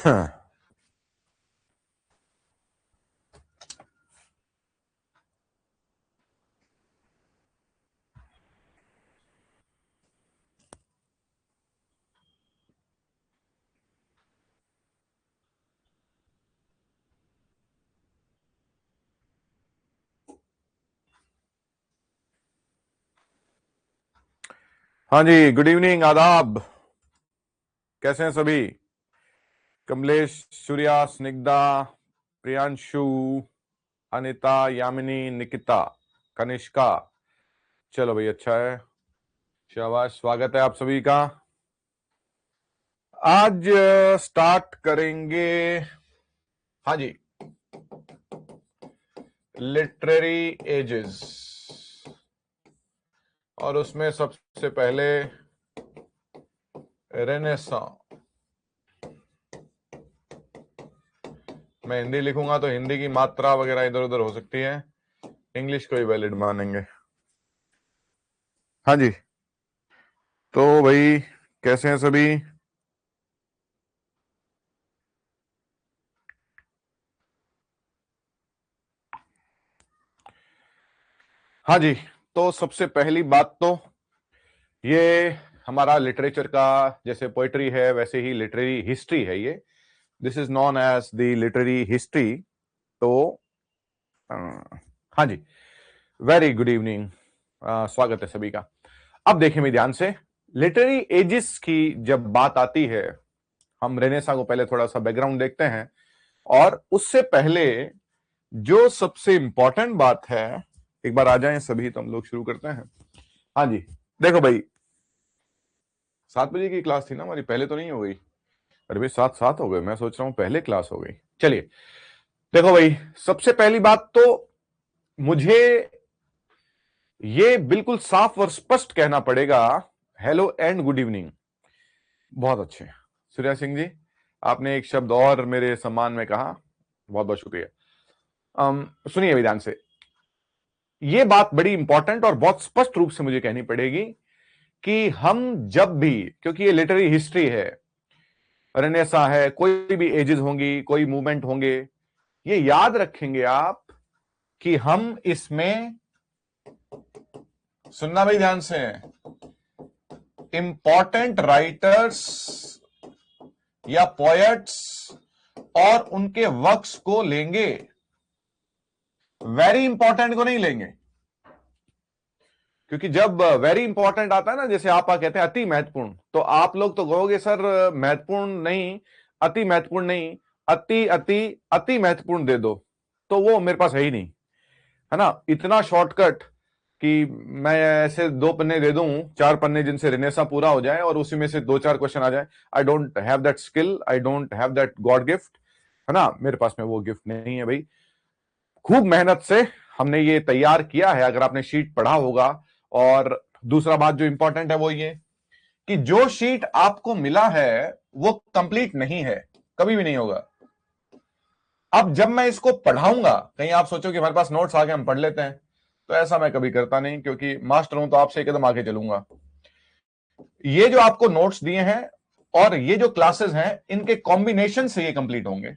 हाँ जी, good evening, आदाब। कैसे हैं सभी? कमलेश, सूर्या, स्निग्धा, प्रियांशु, अनिता, यामिनी, निकिता, कनिष्का। चलो भाई, अच्छा है। शाबाश, स्वागत है आप सभी का। आज स्टार्ट करेंगे, हाँ जी, लिटरेरी एजेस, और उसमें सबसे पहले रेनेसां। मैं हिंदी लिखूंगा तो हिंदी की मात्रा वगैरह इधर उधर हो सकती है, इंग्लिश को ही वैलिड मानेंगे। हाँ जी, तो भाई कैसे हैं सभी? हाँ जी, तो सबसे पहली बात तो ये हमारा लिटरेचर का, जैसे पोएट्री है वैसे ही लिटरेरी हिस्ट्री है ये। This is known as the literary history. तो अ, हाँ जी, वेरी गुड इवनिंग, स्वागत है सभी का। अब देखें मेरे ध्यान से, लिटरेरी एजिस की जब बात आती है, हम रेनेसा को पहले थोड़ा सा बैकग्राउंड देखते हैं, और उससे पहले जो सबसे इंपॉर्टेंट बात है, एक बार आ जाएं सभी तो हम लोग शुरू करते हैं। हाँ जी, देखो भाई, 7 बजे की क्लास थी ना हमारी, पहले तो नहीं हो गई? अरे भाई, 7 7 हो गए, मैं सोच रहा हूं पहले क्लास हो गई। चलिए, देखो भाई, सबसे पहली बात तो मुझे ये बिल्कुल साफ और स्पष्ट कहना पड़ेगा, हेलो एंड गुड इवनिंग। बहुत अच्छे सूर्या सिंह जी, आपने एक शब्द और मेरे सम्मान में कहा, बहुत बहुत शुक्रिया। सुनिए विधान से, ये बात बड़ी इंपॉर्टेंट और बहुत स्पष्ट रूप से मुझे कहनी पड़ेगी कि हम जब भी, क्योंकि ये लिटरेरी हिस्ट्री है, रेनेसा है, कोई भी एजेस होंगी, कोई मूवमेंट होंगे, ये याद रखेंगे आप कि हम इसमें, सुनना भाई ध्यान से, इंपॉर्टेंट राइटर्स या पोएट्स और उनके वर्क्स को लेंगे, वेरी इंपॉर्टेंट को नहीं लेंगे। क्योंकि जब वेरी इंपॉर्टेंट आता है ना, जैसे आप कहते हैं अति महत्वपूर्ण, तो आप लोग तो कहोगे सर महत्वपूर्ण नहीं, अति महत्वपूर्ण नहीं, अति अति अति महत्वपूर्ण दे दो। तो वो मेरे पास है ही नहीं, है ना, इतना शॉर्टकट कि मैं ऐसे 2 पन्ने दे दूं, 4 पन्ने, जिनसे रेनेसा पूरा हो जाए और उसी में से 2 4 क्वेश्चन आ जाए। I don't have that skill, I don't have that God gift, है ना, मेरे पास में वो गिफ्ट नहीं है भाई। खूब मेहनत से हमने ये तैयार किया है, अगर आपने शीट पढ़ा होगा। और दूसरा बात जो इंपॉर्टेंट है वो ये कि जो शीट आपको मिला है वो कंप्लीट नहीं है, कभी भी नहीं होगा। अब जब मैं इसको पढ़ाऊंगा, कहीं आप सोचो कि हमारे पास नोट्स आके हम पढ़ लेते हैं, तो ऐसा मैं कभी करता नहीं, क्योंकि मास्टर हूं तो आपसे एकदम आगे चलूंगा। ये जो आपको नोट्स दिए हैं और ये जो क्लासेस हैं, इनके कॉम्बिनेशन से ये कंप्लीट होंगे।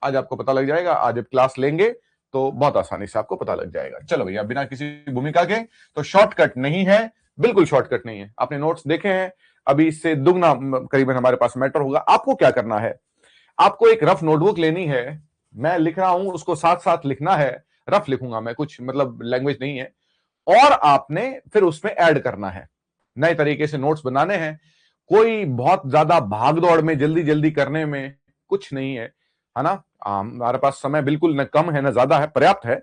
आज आपको पता लग जाएगा, आज जब क्लास लेंगे तो बहुत आसानी से आपको पता लग जाएगा। चलो भैया, बिना किसी भूमिका के, तो शॉर्टकट नहीं है, बिल्कुल शॉर्टकट नहीं है। आपने नोट्स देखे हैं, अभी इससे दुगना करीबन हमारे पास मैटर होगा। आपको क्या करना है, आपको एक रफ नोटबुक लेनी है, मैं लिख रहा हूं उसको साथ साथ लिखना है, रफ लिखूंगा मैं, कुछ मतलब लैंग्वेज नहीं है, और आपने फिर उसमें ऐड करना है, नए तरीके से नोट्स बनाने हैं। कोई बहुत ज्यादा भाग दौड़ में, जल्दी जल्दी करने में कुछ नहीं है ना। हमारे पास समय बिल्कुल न कम है न ज्यादा है, पर्याप्त है।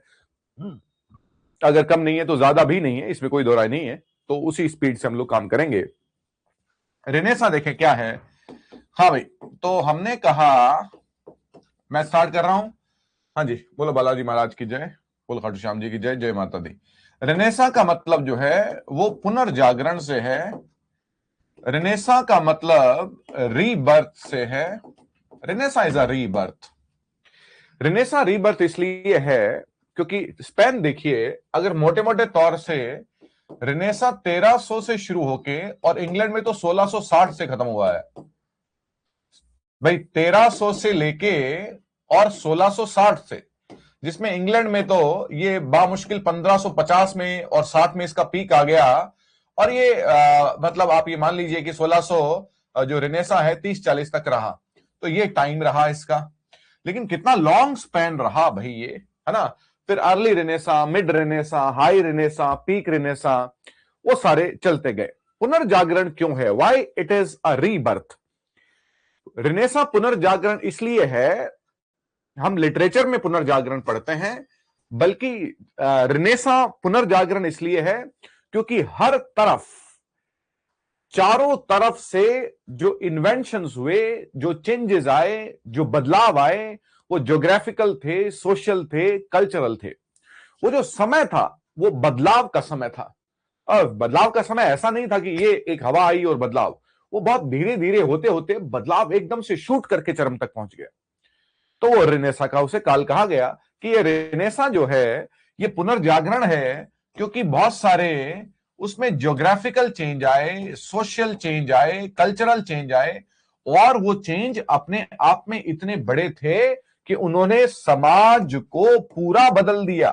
अगर कम नहीं है तो ज्यादा भी नहीं है, इसमें कोई दो राय नहीं है। तो उसी स्पीड से हम लोग काम करेंगे। रेनेसा देखें क्या है। हाँ भाई, तो हमने कहा, मैं स्टार्ट कर रहा हूं। हाँ जी, बोलो बालाजी महाराज की जय, बोलो खाटू श्याम जी की जय, जय माता दी। रेनेसा का मतलब जो है वो पुनर्जागरण से है। रेनेसा का मतलब रीबर्थ से है। Renaissance is a rebirth. Renaissance rebirth इसलिए है क्योंकि स्पेन देखिए, अगर मोटे मोटे तौर से रेनेसा 1300 से शुरू होके और इंग्लैंड में तो 1660 से खत्म हुआ है। भाई 1300 से लेके और 1660 से, जिसमें इंग्लैंड में तो ये बामुश्किल 1550 में और 60 में इसका पीक आ गया। और ये मतलब आप ये मान लीजिए कि 1600 जो रेनेसा है 30-40 तक रहा, तो ये टाइम रहा इसका। लेकिन कितना लॉन्ग स्पैन रहा भाई ये, है ना। फिर early Renaissance, mid Renaissance, high Renaissance, peak Renaissance, वो सारे चलते गए। पुनर्जागरण क्यों है? Why it is a rebirth. Renaissance पुनर्जागरण इसलिए है, हम लिटरेचर में पुनर्जागरण पढ़ते हैं, बल्कि रेनेसा पुनर्जागरण इसलिए है क्योंकि हर तरफ, चारों तरफ से जो इन्वेंशंस हुए, जो चेंजेस आए, जो बदलाव आए, वो ज्योग्राफिकल थे, सोशल थे, कल्चरल थे। वो जो समय था वो बदलाव का समय था। और बदलाव का समय ऐसा नहीं था कि ये एक हवा आई और बदलाव, वो बहुत धीरे धीरे होते होते बदलाव एकदम से शूट करके चरम तक पहुंच गया। तो वो रेनेसा का उसे काल कहा गया कि ये रेनेसा जो है ये पुनर्जागरण है, क्योंकि बहुत सारे उसमें ज्योग्राफिकल चेंज आए, सोशल चेंज आए, कल्चरल चेंज आए, और वो चेंज अपने आप में इतने बड़े थे कि उन्होंने समाज को पूरा बदल दिया।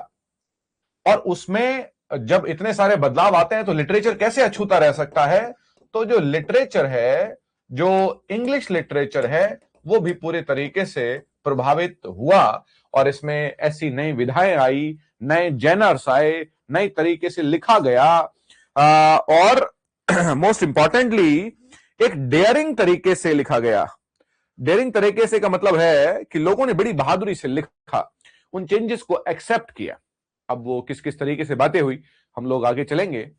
और उसमें जब इतने सारे बदलाव आते हैं तो लिटरेचर कैसे अछूता रह सकता है? तो जो लिटरेचर है, जो इंग्लिश लिटरेचर है, वो भी पूरे तरीके से प्रभावित हुआ। और इसमें ऐसी नई विधाएं आई, नए जेनर्स आए, नई तरीके से लिखा गया, और मोस्ट इंपॉर्टेंटली एक डेयरिंग तरीके से लिखा गया। डेयरिंग तरीके से का मतलब है कि लोगों ने बड़ी बहादुरी से लिखा, उन चेंजेस को एक्सेप्ट किया। अब वो किस किस तरीके से बातें हुई हम लोग आगे चलेंगे।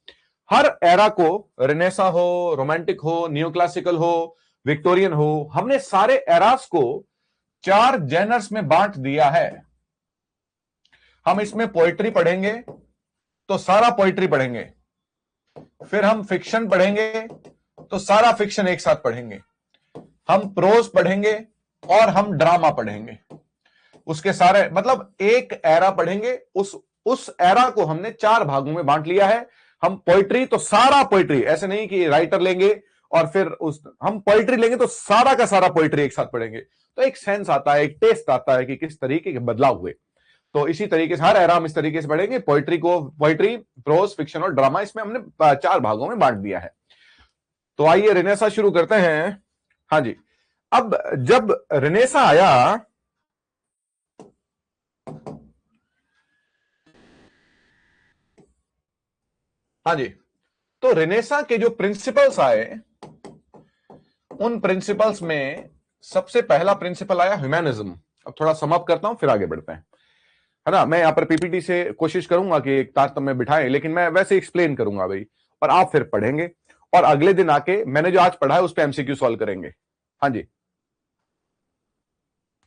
हर एरा को, रेनेसा हो, रोमांटिक हो, न्यू क्लासिकल हो, विक्टोरियन हो, हमने सारे एरास को 4 जेनर्स में बांट दिया है। हम इसमें पोएट्री पढ़ेंगे तो सारा पोएट्री पढ़ेंगे, फिर हम फिक्शन पढ़ेंगे तो सारा फिक्शन एक साथ पढ़ेंगे, हम प्रोज पढ़ेंगे और हम ड्रामा पढ़ेंगे, उसके सारे मतलब एक एरा पढ़ेंगे। उस एरा को हमने 4 भागों में बांट लिया है। हम पोइट्री तो सारा पोइट्री, ऐसे नहीं कि राइटर लेंगे और फिर हम पोइट्री लेंगे तो सारा का सारा पोइट्री एक साथ पढ़ेंगे, तो एक सेंस आता है, एक टेस्ट आता है कि किस तरीके के बदलाव हुए। तो इसी तरीके से हर एरा हम इस तरीके से पढ़ेंगे। पोइट्री को पोइट्री, प्रोज, फिक्शन और ड्रामा, इसमें हमने 4 भागों में बांट दिया है। तो आइए रेनेसा शुरू करते हैं। हाँ जी, अब जब रेनेसा आया, हाँ जी, तो रेनेसा के जो प्रिंसिपल्स आए, उन प्रिंसिपल्स में सबसे पहला प्रिंसिपल आया ह्यूमैनिज्म। अब थोड़ा समअप करता हूं फिर आगे बढ़ते हैं, है ना। मैं यहां पर पीपीटी से कोशिश करूंगा कि एक तारतम्य बिठाएं, लेकिन मैं वैसे एक्सप्लेन करूंगा भाई, और आप फिर पढ़ेंगे और अगले दिन आके मैंने जो आज पढ़ा है उस पर एमसीक्यू सॉल्व करेंगे। हाँ जी,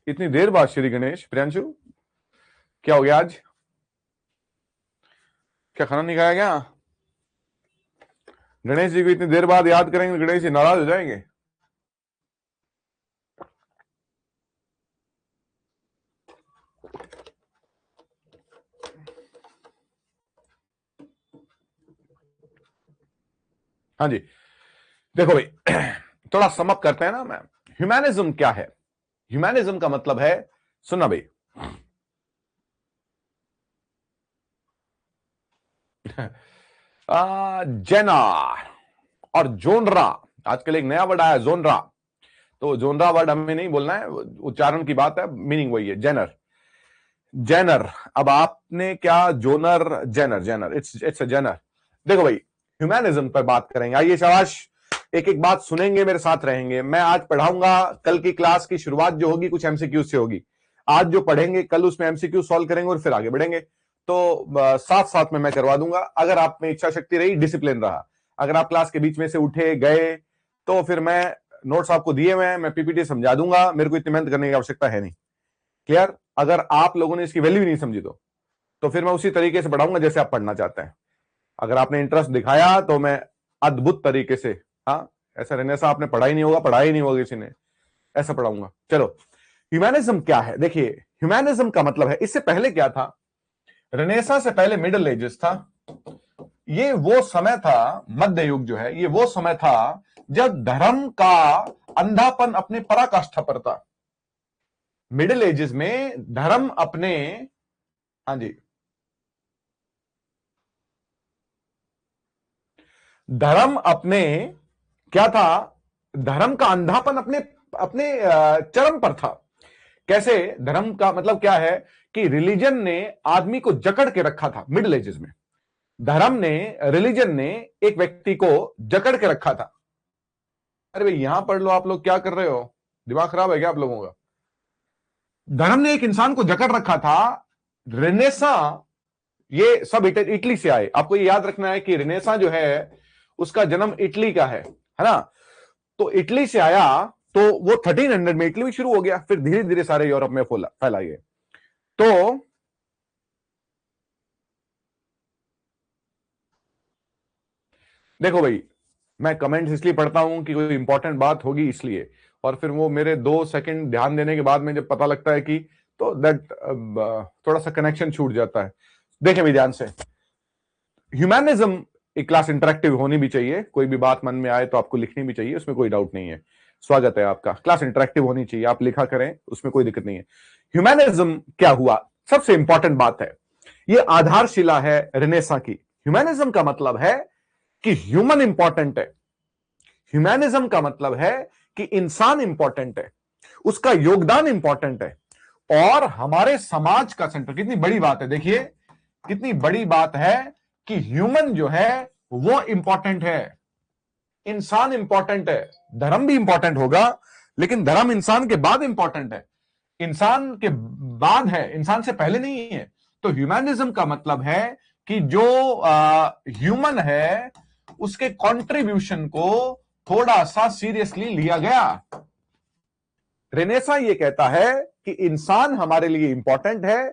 इतनी देर बाद श्री गणेश, प्रियांशु क्या हो गया आज? क्या खाना नहीं खाया क्या? गणेश जी को इतनी देर बाद याद करेंगे, गणेश जी नाराज हो जाएंगे। हाँ जी, देखो भाई थोड़ा समअप करते हैं ना। मैं, ह्यूमैनिज्म क्या है? ह्यूमैनिज्म का मतलब है, सुनना भाई, जेनर और जोनरा। आजकल एक नया वर्ड आया, जोनरा। तो जोनरा वर्ड हमें नहीं बोलना है, उच्चारण की बात है, मीनिंग वही है, जेनर। जेनर, अब आपने क्या, genre, genre, genre, it's a genre. देखो भाई, ह्यूमैनिज्म पर बात करेंगे। आइए शाबाश, एक एक बात सुनेंगे, मेरे साथ रहेंगे। मैं आज पढ़ाऊंगा, कल की क्लास की शुरुआत जो होगी कुछ एमसीक्यू से होगी। आज जो पढ़ेंगे कल उसमें एमसीक्यू सॉल्व करेंगे और फिर आगे बढ़ेंगे। तो साथ साथ में मैं करवा दूंगा, अगर आप में इच्छा शक्ति रही, डिसिप्लिन रहा। अगर आप क्लास के बीच में से उठे गए तो फिर मैं नोट्स आपको दिए हुए हैं, मैं पीपीटी समझा दूंगा, मेरे को इतनी मेहनत करने की आवश्यकता है नहीं। क्लियर? अगर आप लोगों ने इसकी वैल्यू ही नहीं समझी तो फिर मैं उसी तरीके से पढ़ाऊंगा जैसे आप पढ़ना चाहते हैं। अगर आपने इंटरेस्ट दिखाया तो मैं अद्भुत तरीके से, हाँ, ऐसा रेनेसा आपने पढ़ा ही नहीं होगा, पढ़ा ही नहीं होगा किसी ने, ऐसा पढ़ाऊंगा। चलो, ह्यूमैनिज्म क्या है? देखिए, ह्यूमैनिज्म का मतलब है, इससे पहले क्या था? रेनेसा से पहले मिडिल एजेस था। ये वो समय था, मध्य युग जो है, ये वो समय था जब धर्म का अंधापन अपने पराकाष्ठा पर था। मिडिल एजेस में धर्म अपने, हाँ जी, धर्म अपने क्या था, धर्म का अंधापन अपने अपने चरम पर था। कैसे? धर्म का मतलब क्या है कि रिलीजन ने आदमी को जकड़ के रखा था मिडिल एजेस में। धर्म ने, रिलीजन ने एक व्यक्ति को जकड़ के रखा था। अरे भाई यहां पढ़ लो, आप लोग क्या कर रहे हो? दिमाग खराब है क्या आप लोगों का? धर्म ने एक इंसान को जकड़ रखा था। रेनेसा, ये सब इटली से आए। आपको ये याद रखना है कि रेनेसा जो है उसका जन्म इटली का है ना? तो इटली से आया, तो वो 1300 में इटली में शुरू हो गया, फिर धीरे धीरे सारे यूरोप में फैला गया। तो देखो भाई, मैं कमेंट्स इसलिए पढ़ता हूं कि कोई इंपॉर्टेंट बात होगी इसलिए, और फिर वो मेरे 2 सेकंड ध्यान देने के बाद में जब पता लगता है कि, तो दैट थोड़ा सा कनेक्शन छूट जाता है। देखें भी ध्यान से, ह्यूमैनिज्म एक क्लास इंटरेक्टिव होनी भी चाहिए। कोई भी बात मन में आए तो आपको लिखनी भी चाहिए, उसमें कोई डाउट नहीं है। स्वागत है आपका। क्लास इंटरेक्टिव होनी चाहिए, आप लिखा करें, उसमें कोई दिक्कत नहीं है। ह्यूमैनिज्म क्या हुआ, सबसे इंपॉर्टेंट बात है, यह आधारशिला है रेनेसा की। ह्यूमैनिज्म का मतलब है कि ह्यूमन इंपॉर्टेंट है। ह्यूमैनिज्म का मतलब है कि इंसान इंपॉर्टेंट है, उसका योगदान इंपॉर्टेंट है, और हमारे समाज का सेंटर। कितनी बड़ी बात है, देखिए कितनी बड़ी बात है कि ह्यूमन जो है वो इंपॉर्टेंट है, इंसान इंपॉर्टेंट है। धर्म भी इंपॉर्टेंट होगा, लेकिन धर्म इंसान के बाद इंपॉर्टेंट है, इंसान के बाद है, इंसान से पहले नहीं है। तो ह्यूमैनिज्म का मतलब है कि जो ह्यूमन है उसके कंट्रीब्यूशन को थोड़ा सा सीरियसली लिया गया। रेनेसा ये कहता है कि इंसान हमारे लिए इंपॉर्टेंट है,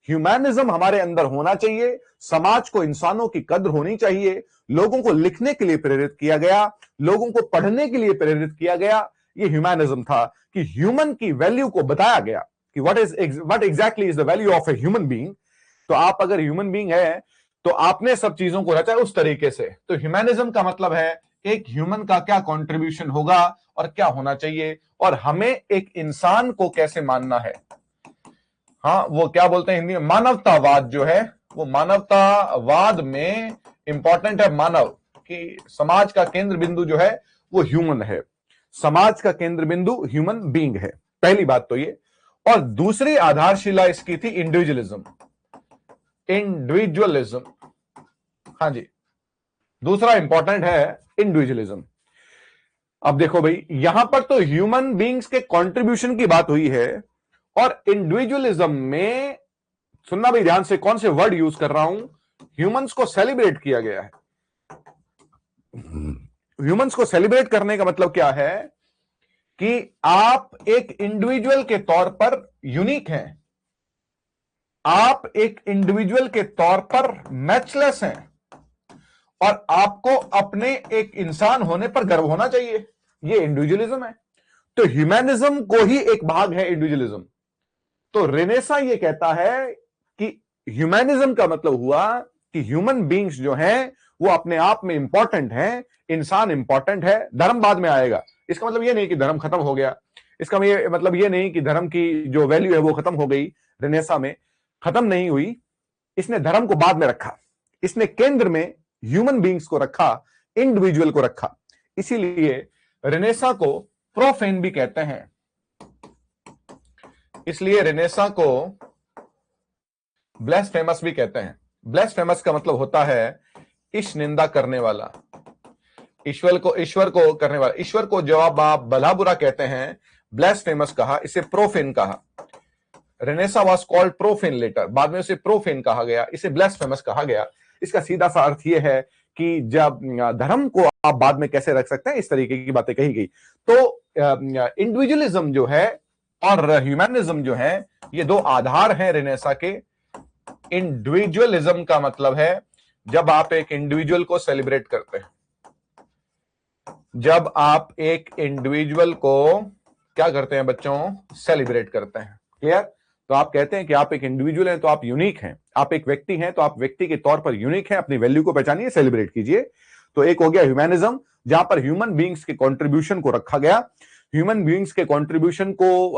ह्यूमैनिज्म हमारे अंदर होना चाहिए, समाज को इंसानों की कद्र होनी चाहिए, लोगों को लिखने के लिए प्रेरित किया गया, लोगों को पढ़ने के लिए प्रेरित किया गया। ये ह्यूमैनिज्म था कि ह्यूमन की वैल्यू को बताया गया कि what exactly is the value of a human being. तो आप अगर ह्यूमन बीइंग है तो आपने सब चीजों को रचा उस तरीके से। तो ह्यूमैनिज्म का मतलब है एक ह्यूमन का क्या कंट्रीब्यूशन होगा और क्या होना चाहिए, और हमें एक इंसान को कैसे मानना है। हाँ, वो क्या बोलते हैं हिंदी में, मानवतावाद जो है, वो मानवतावाद में इंपॉर्टेंट है मानव, कि समाज का केंद्र बिंदु जो है वो ह्यूमन है, समाज का केंद्र बिंदु ह्यूमन बीइंग है। पहली बात तो ये। और दूसरी आधारशिला इसकी थी इंडिविजुअलिज्म। इंडिविजुअलिज्म, हाँ जी, दूसरा इंपॉर्टेंट है इंडिविजुअलिज्म। अब देखो भाई, यहां पर तो ह्यूमन बीइंग्स के कंट्रीब्यूशन की बात हुई है, और इंडिविजुअलिज्म में सुनना भी ध्यान से, कौन से वर्ड यूज कर रहा हूं, ह्यूमंस को सेलिब्रेट किया गया है। ह्यूमंस को सेलिब्रेट करने का मतलब क्या है कि आप एक इंडिविजुअल के तौर पर यूनिक हैं, आप एक इंडिविजुअल के तौर पर मैचलेस हैं, और आपको अपने एक इंसान होने पर गर्व होना चाहिए। ये इंडिविजुअलिज्म है। तो ह्यूमैनिज्म को ही एक भाग है इंडिविजुअलिज्म। तो रेनेसा ये कहता है कि ह्यूमैनिज्म का मतलब हुआ कि ह्यूमन बीइंग्स जो हैं वो अपने आप में इंपॉर्टेंट हैं, इंसान इंपॉर्टेंट है, धर्म बाद में आएगा। इसका मतलब ये नहीं कि धर्म खत्म हो गया, इसका मतलब ये नहीं कि धर्म की जो वैल्यू है वो खत्म हो गई। रेनेसा में खत्म नहीं हुई, इसने धर्म को बाद में रखा, इसने केंद्र में ह्यूमन बीइंग्स को रखा, इंडिविजुअल को रखा। इसीलिए रेनेसा को प्रोफेन भी कहते हैं। इसलिए रेनेसा को ब्लेसफेमस भी कहते हैं। ब्लेसफेमस का मतलब होता है ईश निंदा करने वाला, ईश्वर को करने वाला। ईश्वर को जब आप भला बुरा कहते हैं, ब्लेसफेमस कहा, इसे प्रोफेन कहा। Renaissance was called profane later, बाद में उसे प्रोफेन कहा गया, इसे ब्लेसफेमस कहा गया। इसका सीधा सा अर्थ यह है कि जब धर्म को आप बाद में कैसे रख सकते हैं, इस तरीके की बातें कही गई। तो इंडिविजुअलिज्म जो है और ह्यूमैनिज्म जो है, ये दो आधार हैं रेनेसा के। इंडिविजुअलिज्म का मतलब है जब आप एक इंडिविजुअल को सेलिब्रेट करते हैं, जब आप एक इंडिविजुअल को क्या करते हैं बच्चों, सेलिब्रेट करते हैं। क्लियर? तो आप कहते हैं कि आप एक इंडिविजुअल हैं तो आप यूनिक हैं, आप एक व्यक्ति हैं तो आप व्यक्ति के तौर पर यूनिक हैं, अपनी वैल्यू को पहचानिए, सेलिब्रेट कीजिए। तो एक हो गया ह्यूमैनिज्म, जहां पर ह्यूमन बीइंग्स के कंट्रीब्यूशन को रखा गया, ह्यूमन बीइंग्स के कंट्रीब्यूशन को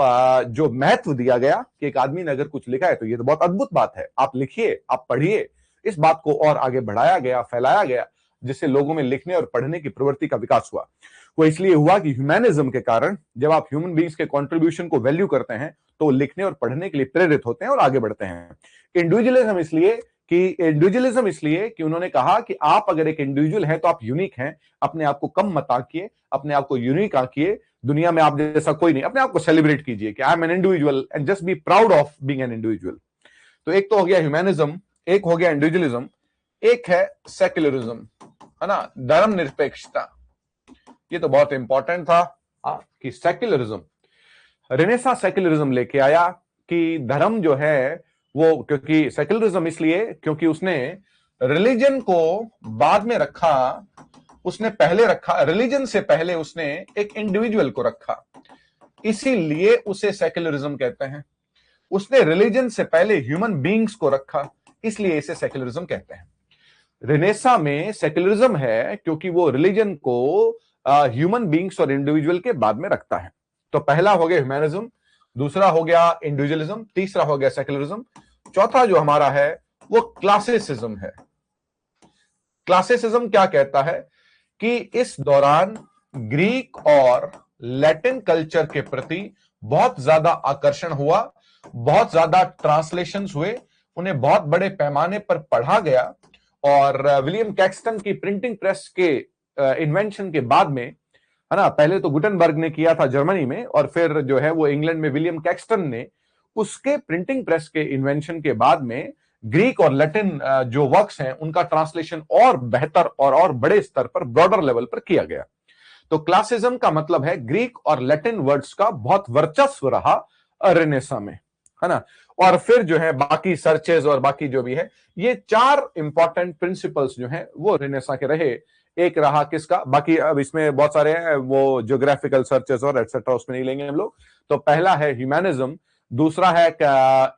जो महत्व दिया गया कि एक आदमी ने अगर कुछ लिखा है तो ये तो बहुत अद्भुत बात है, आप लिखिए, आप पढ़िए, इस बात को और आगे बढ़ाया गया, फैलाया गया, जिससे लोगों में लिखने और पढ़ने की प्रवृत्ति का विकास हुआ। वो इसलिए हुआ कि ह्यूमैनिज्म के कारण जब आप ह्यूमन बीइंग्स के कंट्रीब्यूशन को वैल्यू करते हैं तो लिखने और पढ़ने के लिए प्रेरित होते हैं और आगे बढ़ते हैं। इंडिविजुअलिज्म इसलिए कि उन्होंने कहा कि आप अगर एक इंडिविजुअल हैं तो आप यूनिक हैं, अपने आप को कम मत आंकिए, अपने आप को यूनिक आंकिए, दुनिया में आप जैसा कोई नहीं, अपने आप को सेलिब्रेट कीजिए कि I am an individual and just be proud of being an individual. तो एक तो हो गया ह्यूमैनिज्म, एक हो गया इंडिविजुअलिज्म, एक है सेक्युलरिज्म, है ना, धर्मनिरपेक्षता। ये तो बहुत इंपॉर्टेंट था कि सेक्युलरिज्म, रेनेसां सेक्युलरिज्म लेके आया कि धर्म जो है वो, क्योंकि सेक्युलरिज्म इसलिए क्योंकि उसने रिलीजन को बाद में रखा, उसने पहले रखा, रिलीजन से पहले उसने एक इंडिविजुअल को रखा, इसीलिए उसे सेक्युलरिज्म कहते हैं। उसने रिलीजन से पहले ह्यूमन बीइंग्स को रखा, इसलिए इसे सेक्युलरिज्म कहते हैं। रेनेसां में सेक्युलरिज्म है क्योंकि वो रिलीजन को ह्यूमन बीइंग्स और इंडिविजुअल के बाद में रखता है। तो पहला हो गया ह्यूमैनिज्म, दूसरा हो गया इंडिविजुअलिज्म, तीसरा हो गया सेक्युलरिज्म, चौथा जो हमारा है वो क्लासिसिज्म है। क्लासिसिज्म क्या कहता है कि इस दौरान ग्रीक और लैटिन कल्चर के प्रति बहुत ज्यादा आकर्षण हुआ, बहुत ज्यादा ट्रांसलेशंस हुए, उन्हें बहुत बड़े पैमाने पर पढ़ा गया, और विलियम कैक्सटन की प्रिंटिंग प्रेस के इन्वेंशन के बाद में, है ना, पहले तो गुटेनबर्ग ने किया था जर्मनी में, और फिर जो है वो इंग्लैंड में विलियम कैक्सटन ने, उसके प्रिंटिंग प्रेस के इन्वेंशन के बाद में ग्रीक और लैटिन जो वर्क्स हैं उनका ट्रांसलेशन और बेहतर और बड़े स्तर पर, ब्रॉडर लेवल पर किया गया। तो क्लासिज्म का मतलब है ग्रीक और लैटिन वर्ड्स का बहुत वर्चस्व रहा रेनेसां में, है ना। और फिर जो है बाकी सर्चेज और बाकी जो भी है, ये चार इंपॉर्टेंट प्रिंसिपल्स जो हैं वो रेनेसां के रहे। एक रहा किसका, बाकी अब इसमें बहुत सारे हैं, वो ज्योग्राफिकल सर्चेस और एटसेट्रा, उसमें नहीं लेंगे हम लोग। तो पहला है ह्यूमैनिज्म, दूसरा है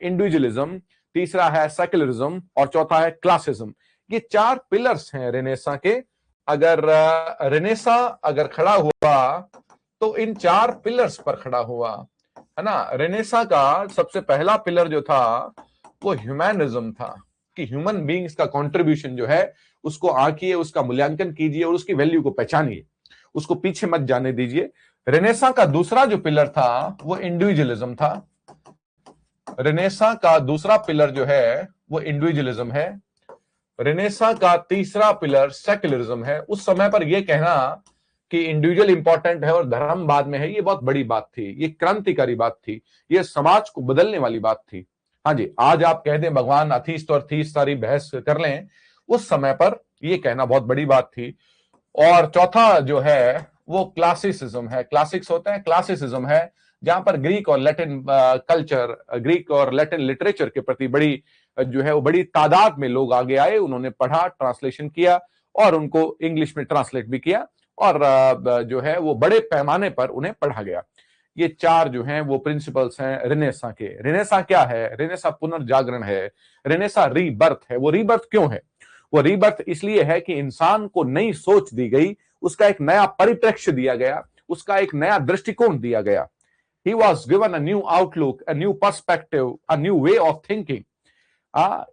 इंडिविजुअलिज्म, तीसरा है सेक्युलरिज्म और चौथा है क्लासिज्म। ये चार पिलर्स हैं रेनेसां के। अगर रेनेसां अगर खड़ा हुआ तो इन चार पिलर्स पर खड़ा हुआ, है ना। रेनेसां का सबसे पहला पिलर जो था वो ह्यूमैनिज्म था कि ह्यूमन बीइंग्स का कंट्रीब्यूशन जो है उसको आंकिए, उसका मूल्यांकन कीजिए और उसकी वैल्यू को पहचानिए, उसको पीछे मत जाने दीजिए। रेनेसां का दूसरा जो पिलर था वो इंडिविजुअलिज्म था। रेनेसां का दूसरा पिलर जो है वो इंडिविजुअलिज्म है। रेनेसां का तीसरा पिलर सेक्युलरिज्म है। उस समय पर यह कहना कि इंडिविजुअल इंपॉर्टेंट है और धर्म बाद में है, ये बहुत बड़ी बात थी, ये क्रांतिकारी बात थी, ये समाज को बदलने वाली बात थी। हाँ जी, आज आप कह दें भगवान अथीस्ट और थीस्ट सारी बहस कर लें, उस समय पर यह कहना बहुत बड़ी बात थी। और चौथा जो है वो क्लासिसिज्म है। क्लासिक्स होते हैं, क्लासिसिज्म है जहां पर ग्रीक और लैटिन कल्चर, ग्रीक और लैटिन लिटरेचर के प्रति बड़ी जो है वो बड़ी तादाद में लोग आगे आए, उन्होंने पढ़ा, ट्रांसलेशन किया और उनको इंग्लिश में ट्रांसलेट भी किया, और जो है वो बड़े पैमाने पर उन्हें पढ़ा गया। ये चार जो हैं वो प्रिंसिपल्स हैं रेनेसां के। रेनेसां क्या है? रेनेसां पुनर्जागरण है, रेनेसां रीबर्थ है। वो रीबर्थ क्यों है? वो रीबर्थ इसलिए है कि इंसान को नई सोच दी गई, उसका एक नया परिप्रेक्ष्य दिया गया, उसका एक नया दृष्टिकोण दिया गया। He was given a new outlook, a new perspective, a new way of thinking.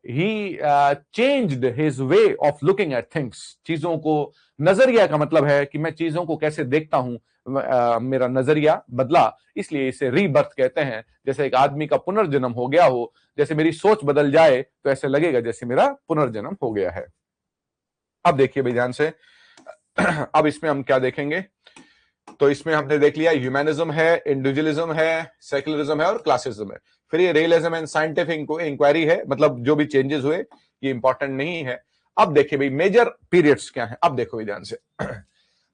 He changed his way of looking at things. चीजों को, नजरिया का मतलब है कि मैं चीजों को कैसे देखता हूं, मेरा नजरिया बदला, इसलिए इसे रीबर्थ कहते हैं। जैसे एक आदमी का पुनर्जन्म हो गया हो, जैसे मेरी सोच बदल जाए तो ऐसे लगेगा जैसे मेरा पुनर्जन्म हो गया है। अब देखिए भाई ध्यान से, अब इसमें हम क्या देखेंगे? तो इसमें हमने देख लिया ह्यूमैनिज्म है, इंडिविजुअलिज्म है, सेक्युलरिज्म है और क्लासिज्म है। फिर ये रियलिज्म एंड साइंटिफिक इंक्वायरी है, मतलब जो भी चेंजेस हुए ये इंपॉर्टेंट नहीं है। अब देखिए भाई मेजर पीरियड्स क्या है। अब देखो ध्यान से,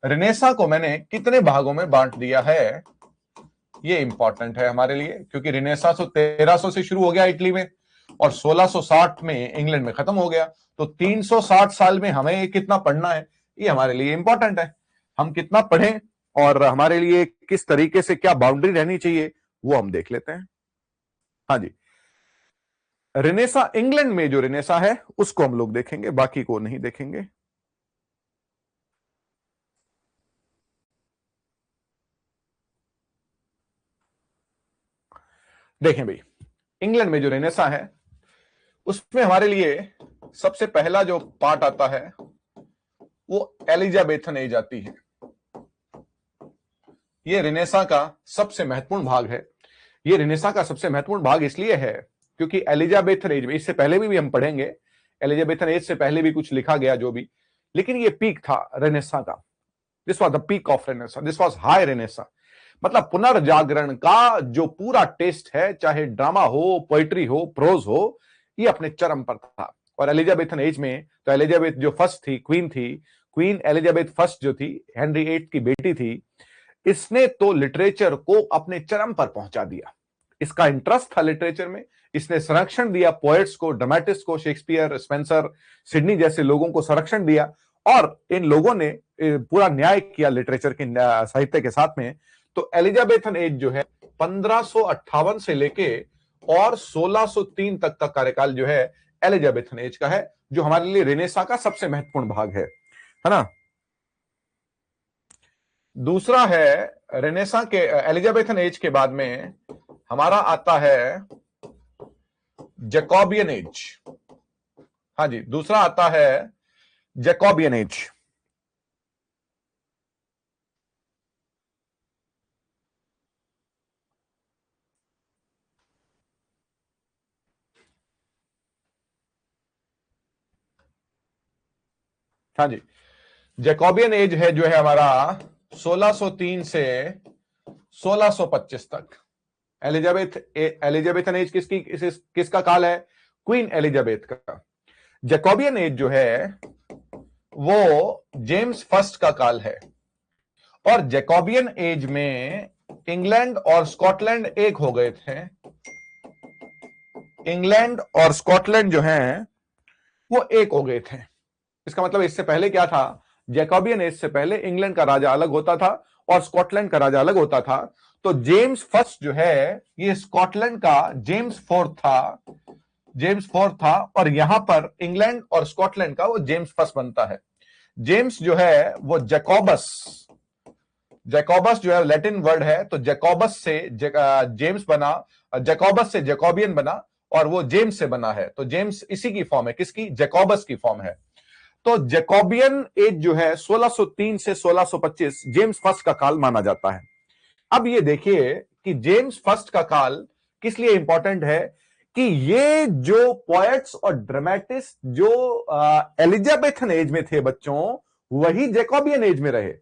रेनेसां को मैंने कितने भागों में बांट दिया है, ये इंपॉर्टेंट है हमारे लिए, क्योंकि रेनेसां 1300 से शुरू हो गया इटली में और 1660 में इंग्लैंड में खत्म हो गया। तो 360 साल में हमें कितना पढ़ना है, ये हमारे लिए इंपॉर्टेंट है। हम कितना पढ़ें और हमारे लिए किस तरीके से क्या बाउंड्री रहनी चाहिए वो हम देख लेते हैं। हाँ जी, रेनेसां, इंग्लैंड में जो रेनेसां है उसको हम लोग देखेंगे, बाकी को नहीं देखेंगे। देखें भाई, इंग्लैंड में जो रेनेसा है उसमें हमारे लिए सबसे पहला जो पार्ट आता है वो एलिजाबेथन एज आती है। ये रेनेसा का सबसे महत्वपूर्ण भाग है। ये रेनेसा का सबसे महत्वपूर्ण भाग इसलिए है क्योंकि एलिजाबेथन एज में, इससे पहले भी हम पढ़ेंगे, एलिजाबेथन एज से पहले भी कुछ लिखा गया जो भी, लेकिन ये पीक था रेनेसा का। This was the peak of Renaissance, this was high Renaissance. मतलब पुनर्जागरण का जो पूरा टेस्ट है, चाहे ड्रामा हो, पोइट्री हो, प्रोज हो, ये अपने चरम पर था। और एलिजाबेथन एज में तो एलिजाबेथ जो फर्स्ट थी, क्वीन एलिजाबेथ फर्स्ट जो थी, हेनरी VIII की बेटी थी, इसने तो लिटरेचर को अपने चरम पर पहुंचा दिया। इसका इंटरेस्ट था लिटरेचर में, इसने संरक्षण दिया पोएट्स को, ड्रामेटिस्ट को, शेक्सपियर, स्पेंसर, सिडनी जैसे लोगों को संरक्षण दिया, और इन लोगों ने पूरा न्याय किया लिटरेचर के साहित्य के साथ में। तो एलिजाबेथन एज जो है 1558 से लेके और 1603 तक का कार्यकाल जो है एलिजाबेथन एज का है, जो हमारे लिए रेनेसा का सबसे महत्वपूर्ण भाग है ना। दूसरा है रेनेसा के, एलिजाबेथन एज के बाद में हमारा आता है जैकोबियन एज। हाँ जी, दूसरा आता है जैकोबियन एज। हाँ जी, जैकोबियन एज है जो है हमारा 1603 से 1625 तक। एलिजाबेथन एज किसका काल है? क्वीन एलिजाबेथ का। जैकोबियन एज जो है वो जेम्स फर्स्ट का काल है। और जैकोबियन एज में इंग्लैंड और स्कॉटलैंड एक हो गए थे। इंग्लैंड और स्कॉटलैंड जो हैं वो एक हो गए थे। इसका मतलब इससे पहले क्या था? जैकोबियन एज से पहले इंग्लैंड का राजा अलग होता था और स्कॉटलैंड का राजा अलग होता था। तो जेम्स फर्स्ट जो है ये स्कॉटलैंड का जेम्स फोर्थ था और यहां पर इंग्लैंड और स्कॉटलैंड का वो जेम्स फर्स्ट बनता है। जेम्स जो है वो जैकोबस जो है लैटिन वर्ड है, तो जैकोबस से जेम्स बना, जैकोबस से जैकोबियन बना और वो जेम्स से बना है। तो जेम्स इसी की फॉर्म है, किसकी? जैकोबस की फॉर्म है। तो जैकोबियन एज जो है 1603 से 1625 जेम्स फर्स्ट का काल माना जाता है। अब ये देखिए कि जेम्स फर्स्ट का काल किस लिए इंपॉर्टेंट है कि ये जो पोएट्स और ड्रामेटिस्ट जो एलिजाबेथन एज में थे बच्चों, वही जैकोबियन एज में रहे।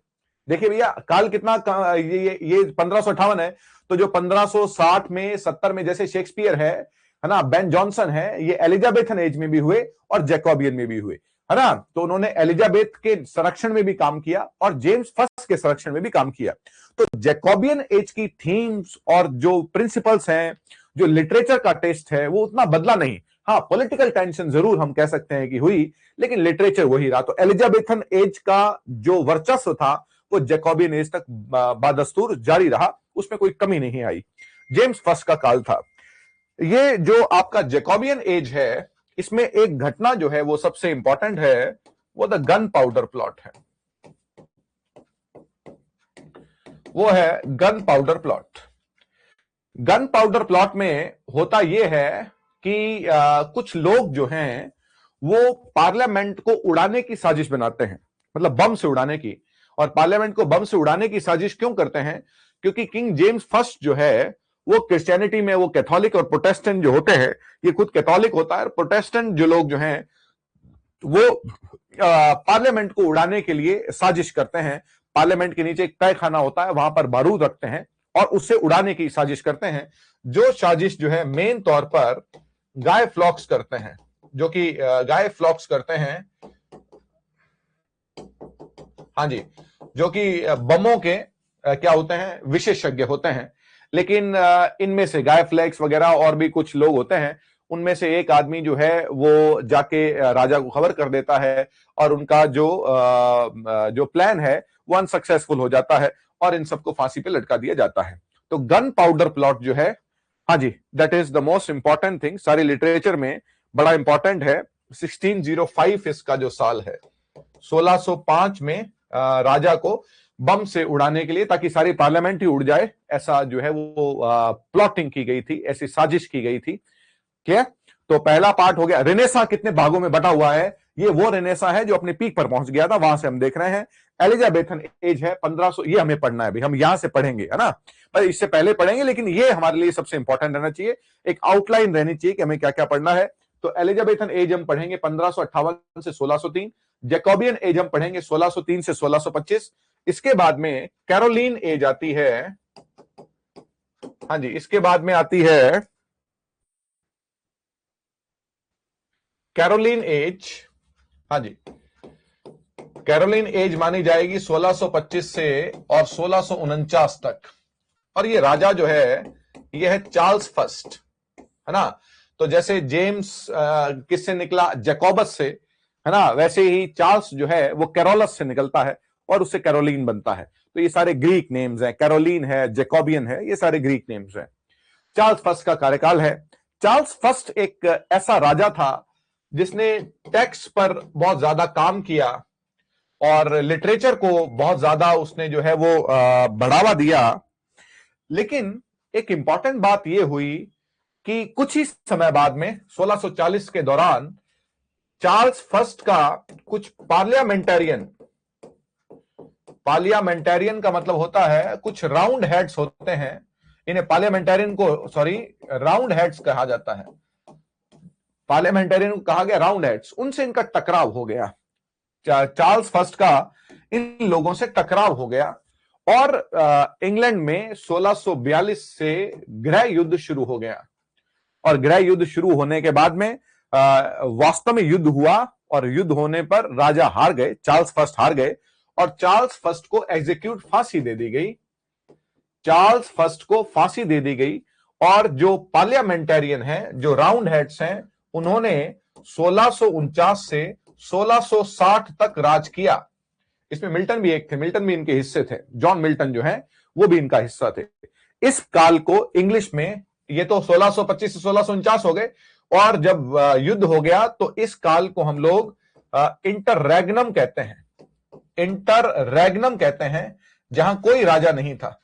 देखिए भैया, काल कितना, ये 1558 है, तो जो 1560 में 70 में जैसे शेक्सपियर है ना, बेन जॉनसन है, ये एलिजाबेथन एज में भी हुए और जैकोबियन में भी हुए, है ना। तो उन्होंने एलिजाबेथ के संरक्षण में भी काम किया और जेम्स फर्स्ट के संरक्षण में भी काम किया। तो जैकोबियन एज की थीम्स और जो प्रिंसिपल्स हैं, जो लिटरेचर का टेस्ट है, वो उतना बदला नहीं। हाँ, पॉलिटिकल टेंशन जरूर हम कह सकते हैं कि हुई, लेकिन लिटरेचर वही रहा। तो एलिजाबेथन एज का जो वर्चस्व था वो जैकोबियन एज तक बादस्तूर जारी रहा, उसमें कोई कमी नहीं आई। जेम्स फर्स्ट का काल था। ये जो आपका जैकोबियन एज है, इसमें एक घटना जो है वो सबसे इंपॉर्टेंट है, वो द गन पाउडर प्लॉट है। वो है gun powder plot. Gun powder plot में होता यह है कि कुछ लोग जो हैं वो पार्लियामेंट को उड़ाने की साजिश बनाते हैं, मतलब बम से उड़ाने की। और पार्लियामेंट को बम से उड़ाने की साजिश क्यों करते हैं? क्योंकि किंग जेम्स फर्स्ट जो है वो क्रिश्चियनिटी में, वो कैथोलिक और प्रोटेस्टेंट जो होते हैं, ये खुद कैथोलिक होता है, प्रोटेस्टेंट जो लोग जो हैं वो पार्लियामेंट को उड़ाने के लिए साजिश करते हैं। पार्लियामेंट के नीचे एक तय खाना होता है, वहां पर बारूद रखते हैं और उससे उड़ाने की साजिश करते हैं। जो साजिश जो है मेन तौर पर गाय फ्लॉक्स करते हैं, जो कि गाय फ्लॉक्स करते हैं, हाँ जी, जो कि बमों के क्या होते हैं, विशेषज्ञ होते हैं। लेकिन इनमें से गाय फ्लैक्स वगैरह और भी कुछ लोग होते हैं, उनमें से एक आदमी जो है वो जाके राजा को खबर कर देता है और उनका जो प्लान है वो अनसक्सेसफुल हो जाता है और इन सबको फांसी पे लटका दिया जाता है। तो गन पाउडर प्लॉट जो है, हाँ जी, that is the most important thing, सारी लिटरेचर में बड़ा इंपॉर्टेंट है। 1605 इसका जो साल है, 1605 में राजा को बम से उड़ाने के लिए, ताकि सारी पार्लियामेंट ही उड़ जाए, ऐसा जो है वो प्लॉटिंग की गई थी, ऐसी साजिश की गई थी। क्या? तो पहला पार्ट हो गया। रेनेसा कितने भागों में बटा हुआ है? ये वो रेनेसा है जो अपने पीक पर पहुंच गया था, वहां से हम देख रहे हैं। एलिजाबेथन एज है 1500, ये हमें पढ़ना है भाई, हम यहां से पढ़ेंगे, है ना, पर इससे पहले पढ़ेंगे, लेकिन ये हमारे लिए सबसे इंपॉर्टेंट रहना चाहिए, एक आउटलाइन रहनी चाहिए कि हमें क्या क्या पढ़ना है। तो एलिजाबेथन एज हम पढ़ेंगे 1558 से 1603। जैकोबियन एज हम पढ़ेंगे 1603 से 1625। इसके बाद में कैरोलिन एज आती है, हाँ जी, इसके बाद में आती है कैरोलिन एज, हाँ जी, कैरोलिन एज मानी जाएगी 1625 से और 1649 तक। और ये राजा जो है, ये है चार्ल्स फर्स्ट, है ना। तो जैसे जेम्स किससे निकला? जैकोबस से, है ना, वैसे ही चार्ल्स जो है वो कैरोलस से निकलता है और उससे कैरोलिन बनता है। तो ये सारे ग्रीक नेम्स हैं, कैरोलिन है, जैकोबियन है, ये सारे ग्रीक नेम्स हैं। चार्ल्स फर्स्ट का कार्यकाल है। चार्ल्स फर्स्ट एक ऐसा राजा था जिसने टैक्स पर बहुत ज्यादा काम किया और लिटरेचर को बहुत ज्यादा उसने जो है वो बढ़ावा दिया। लेकिन एक इंपॉर्टेंट बात यह हुई कि कुछ ही समय बाद में 1640 के दौरान चार्ल्स फर्स्ट का कुछ पार्लियामेंटेरियन का मतलब होता है कुछ राउंड हेड्स होते हैं, इन्हें पार्लियामेंटेरियन को, सॉरी, राउंड हेड्स कहा जाता है। पार्लियामेंटेरियन को कहा गया राउंड हेड्स, उनसे इनका टकराव हो गया। चार्ल्स फर्स्ट का इन लोगों से टकराव हो गया और इंग्लैंड में 1642 से गृह युद्ध शुरू हो गया। और गृह युद्ध शुरू होने के बाद में वास्तव में युद्ध हुआ और युद्ध होने पर राजा हार गए, चार्ल्स फर्स्ट हार गए और चार्ल्स फर्स्ट को एग्जीक्यूट, फांसी दे दी गई। चार्ल्स फर्स्ट को फांसी दे दी गई और जो पार्लियामेंटेरियन हैं, जो राउंड हेड्स हैं, उन्होंने 1649 से 1660 तक राज किया। इसमें मिल्टन भी एक थे, मिल्टन भी इनके हिस्से थे, जॉन मिल्टन जो है वो भी इनका हिस्सा थे। इस काल को इंग्लिश में, ये तो 1625 से 1649 हो गए, और जब युद्ध हो गया तो इस काल को हम लोग इंटररेग्नम कहते हैं। इंटररेग्नम कहते हैं, जहां कोई राजा नहीं था।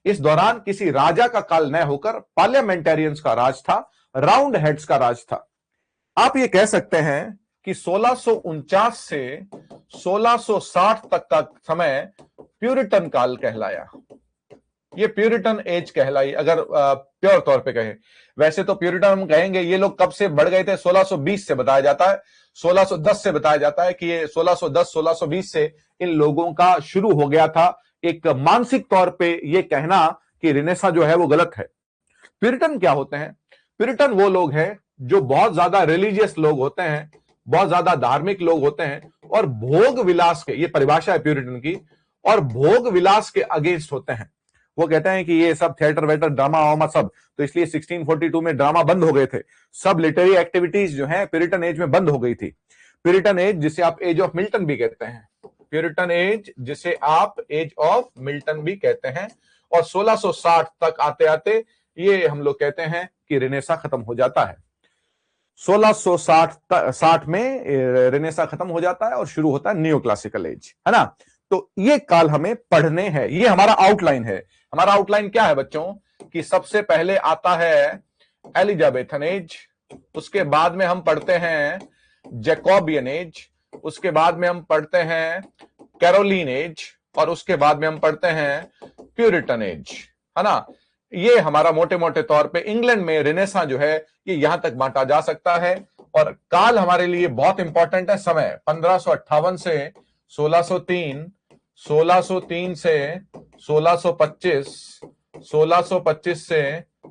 इस दौरान किसी राजा का काल न होकर पार्लियामेंटेरियंस का राज था, राउंड हेड्स का राज था। आप ये कह सकते हैं कि 1649 से 1660 तक का समय प्यूरिटन काल कहलाया। ये प्यूरिटन एज कहलाई, अगर प्योर तौर पे कहें। वैसे तो प्यूरिटन हम कहेंगे, ये लोग कब से बढ़ गए थे? 1620 से बताया जाता है, 1610 से बताया जाता है कि ये 1610 1620 से इन लोगों का शुरू हो गया था एक मानसिक तौर पे ये कहना कि रेनेसा जो है वो गलत है। प्यूरिटन क्या होते हैं? प्यूरिटन वो लोग हैं जो बहुत ज्यादा रिलीजियस लोग होते हैं, बहुत ज्यादा धार्मिक लोग होते हैं और भोग विलास के, ये परिभाषा है प्यूरिटन की, और भोग विलास के अगेंस्ट होते हैं। वो कहते हैं कि ये सब थिएटर वेटर ड्रामा वामा सब, तो इसलिए 1642 में ड्रामा बंद हो गए थे, सब लिटरेरी एक्टिविटीज जो है प्यूरिटन एज में बंद हो गई थी। प्यूरिटन एज जिसे आप एज ऑफ मिल्टन भी कहते हैं, प्यूरिटन एज जिसे आप एज ऑफ मिल्टन भी कहते हैं। और 1660 तक आते आते ये हम लोग कहते हैं कि रेनेसा खत्म हो जाता है। 1660 में रेनेसा खत्म हो जाता है और शुरू होता है न्यू क्लासिकल एज, है ना। तो ये काल हमें पढ़ने हैं, ये हमारा आउटलाइन है। हमारा आउटलाइन क्या है बच्चों? कि सबसे पहले आता है एलिजाबेथन एज, उसके बाद में हम पढ़ते हैं जैकोबियन एज, उसके बाद में हम पढ़ते हैं कैरोलिन एज, और उसके बाद में हम पढ़ते हैं प्यूरिटन एज, है ना। ये हमारा मोटे मोटे तौर पे इंग्लैंड में रेनेसा जो है ये यहां तक बांटा जा सकता है। और काल हमारे लिए बहुत इंपॉर्टेंट है। समय 1558 से 1603, 1603 से 1625, 1625 से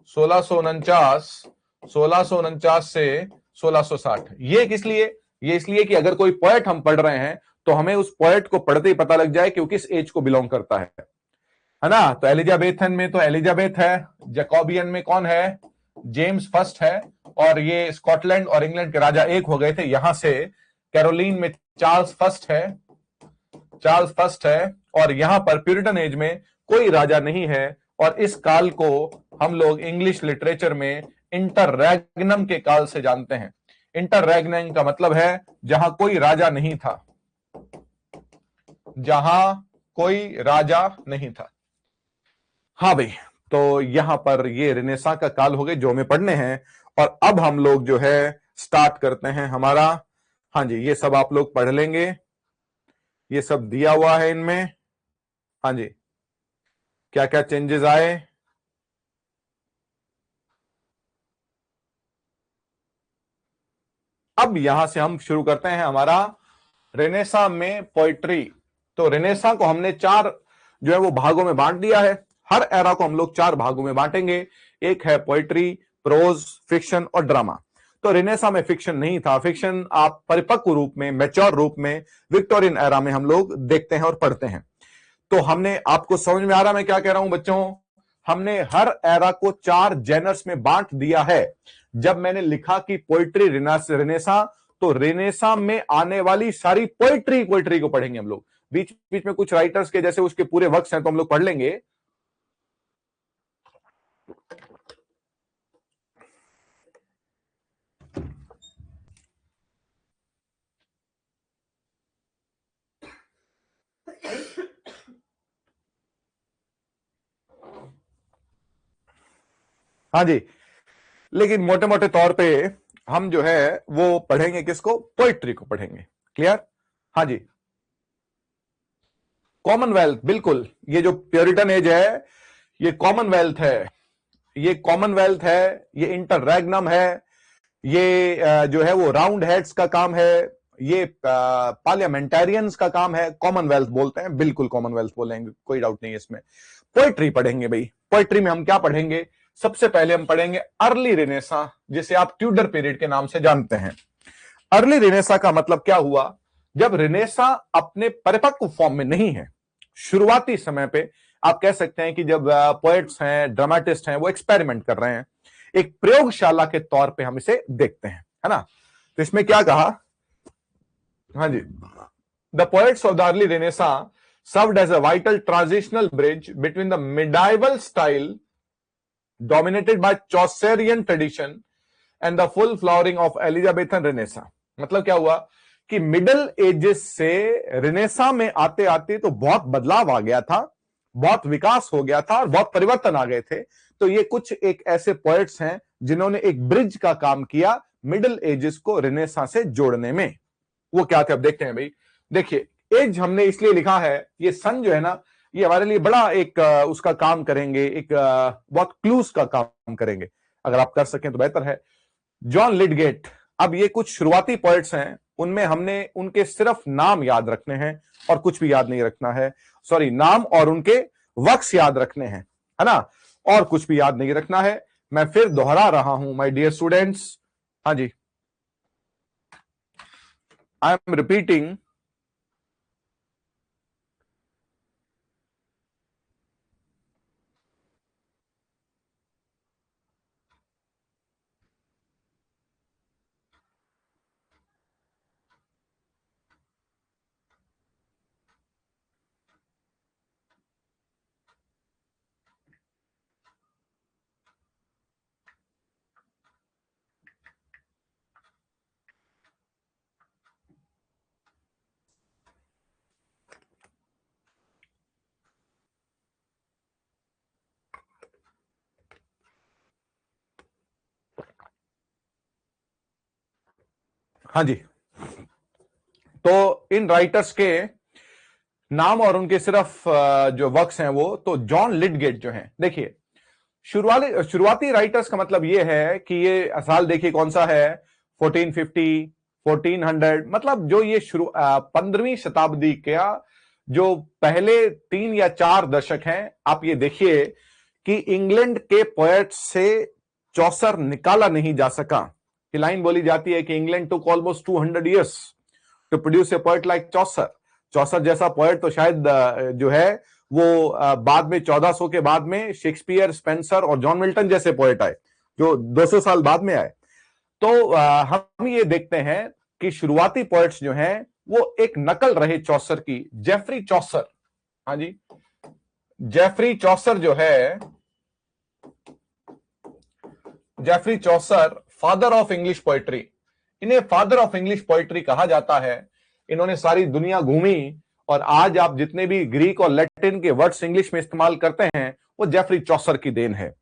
1649, 1649 से 1660। ये किस लिए? ये इसलिए कि अगर कोई पोएट हम पढ़ रहे हैं तो हमें उस पोएट को पढ़ते ही पता लग जाए कि वो किस एज को बिलोंग करता है ना। तो एलिजाबेथन में तो एलिजाबेथ है, जैकोबियन में कौन है? जेम्स फर्स्ट है, और ये स्कॉटलैंड और इंग्लैंड के राजा एक हो गए थे यहां से। कैरोलिन में चार्ल्स फर्स्ट है, चार्ल्स फर्स्ट है, और यहां पर प्यूरिटन एज में कोई राजा नहीं है। और इस काल को हम लोग इंग्लिश लिटरेचर में इंटररेग्नम के काल से जानते हैं। इंटररेग्नम का मतलब है जहां कोई राजा नहीं था, जहां कोई राजा नहीं था। हाँ भाई, तो यहां पर ये रेनेसां का काल हो गए जो हमें पढ़ने हैं। और अब हम लोग जो है स्टार्ट करते हैं हमारा। हाँ जी, ये सब आप लोग पढ़ लेंगे, ये सब दिया हुआ है इनमें। हाँ जी, क्या क्या चेंजेस आए। अब यहां से हम शुरू करते हैं हमारा रेनेसां में पोइट्री। तो रेनेसां को हमने चार जो है वो भागों में बांट दिया है। हर एरा को हम लोग चार भागों में बांटेंगे। एक है पोइट्री, प्रोज, फिक्शन और ड्रामा। तो रेनेसां में फिक्शन नहीं था। फिक्शन आप परिपक्व रूप में, मैच्योर रूप में विक्टोरियन एरा में हम लोग देखते हैं और पढ़ते हैं। तो हमने, आपको समझ में आ रहा मैं क्या कह रहा हूं बच्चों? हमने हर एरा को चार जेनर्स में बांट दिया है। जब मैंने लिखा कि पोइट्री रेनेसा, तो रेनेसा में आने वाली सारी पोइट्री को पढ़ेंगे हम लोग। बीच बीच में कुछ राइटर्स के जैसे उसके पूरे वर्क्स हैं तो हम लोग पढ़ लेंगे। हाँ जी, लेकिन मोटे मोटे तौर पे हम जो है वो पढ़ेंगे किसको? पोइट्री को पढ़ेंगे। क्लियर? हाँ जी, कॉमनवेल्थ, बिल्कुल। ये जो प्योरिटन एज है ये कॉमनवेल्थ है, ये कॉमनवेल्थ है, ये इंटररेग्नम है, ये जो है वो राउंड हेड्स का काम है, ये पार्लियामेंटेरियंस का काम है। कॉमनवेल्थ बोलते हैं, बिल्कुल कॉमनवेल्थ बोलेंगे, कोई डाउट नहीं है इसमें। पोइट्री पढ़ेंगे भाई। पोइट्री में हम क्या पढ़ेंगे? सबसे पहले हम पढ़ेंगे अर्ली रेनेसां, जिसे आप ट्यूडर पीरियड के नाम से जानते हैं। अर्ली रेनेसां का मतलब क्या हुआ? जब रेनेसां अपने परिपक्व फॉर्म में नहीं है, शुरुआती समय पे आप कह सकते हैं कि जब पोएट्स हैं, ड्रामेटिस्ट हैं, वो एक्सपेरिमेंट कर रहे हैं, एक प्रयोगशाला के तौर पे हम इसे देखते हैं, है ना? तो इसमें क्या कहा? हाँ जी, the poets of the early renaissance served as a vital transitional bridge between the medieval style dominated by Chaucerian tradition and the full flowering of Elizabethan Renaissance। मतलब क्या हुआ कि मिडिल एजेस से रेनेसा में आते आते तो बहुत बदलाव आ गया था, बहुत विकास हो गया था और बहुत परिवर्तन आ गए थे। तो ये कुछ एक ऐसे पोएट्स हैं जिन्होंने एक ब्रिज का काम किया मिडिल एजेस को रेनेसा से जोड़ने में। वो क्या थे अब देखते हैं भाई। देखिए, एज हमने इसलिए लिखा है, ये सन जो है ना, ये हमारे लिए बड़ा एक उसका काम करेंगे, एक बहुत क्लूज का काम करेंगे। अगर आप कर सकें तो बेहतर है। जॉन लिडगेट, अब ये कुछ शुरुआती पोएट्स हैं, उनमें हमने उनके सिर्फ नाम याद रखने हैं और कुछ भी याद नहीं रखना है। सॉरी, नाम और उनके वर्क्स याद रखने हैं, है ना, और कुछ भी याद नहीं रखना है। मैं फिर दोहरा रहा हूं माय डियर स्टूडेंट्स। हाँ जी, आई एम रिपीटिंग, हाँ जी, तो इन राइटर्स के नाम और उनके सिर्फ जो वर्क्स हैं वो, तो जॉन लिडगेट जो हैं, देखिए शुरुआती राइटर्स का मतलब ये है कि ये साल देखिए कौन सा है, 1450, 1400, मतलब जो ये 15वीं शताब्दी का जो पहले 3 या 4 दशक हैं। आप ये देखिए कि इंग्लैंड के पोएट से चौसर निकाला नहीं जा सका। कि लाइन बोली जाती है कि England took almost 200 years to produce a poet like Chaucer. Chaucer जैसा पोएट तो शायद जो है वो बाद में 1400 के बाद में शेक्सपियर, स्पेंसर और जॉन मिल्टन जैसे पोएट आए जो 200 साल बाद में आए। तो हम ये देखते हैं कि शुरुआती पोएट्स जो हैं वो एक नकल रहे चौसर की। जेफरी चौसर, हाँ जी, जेफरी चौसर जो है, Geoffrey Chaucer father of English poetry, इन्हें फादर ऑफ इंग्लिश पोएट्री कहा जाता है। इन्होंने सारी दुनिया घूमी और आज आप जितने भी ग्रीक और लैटिन के वर्ड्स इंग्लिश में इस्तेमाल करते हैं वो जेफरी चौसर की देन है।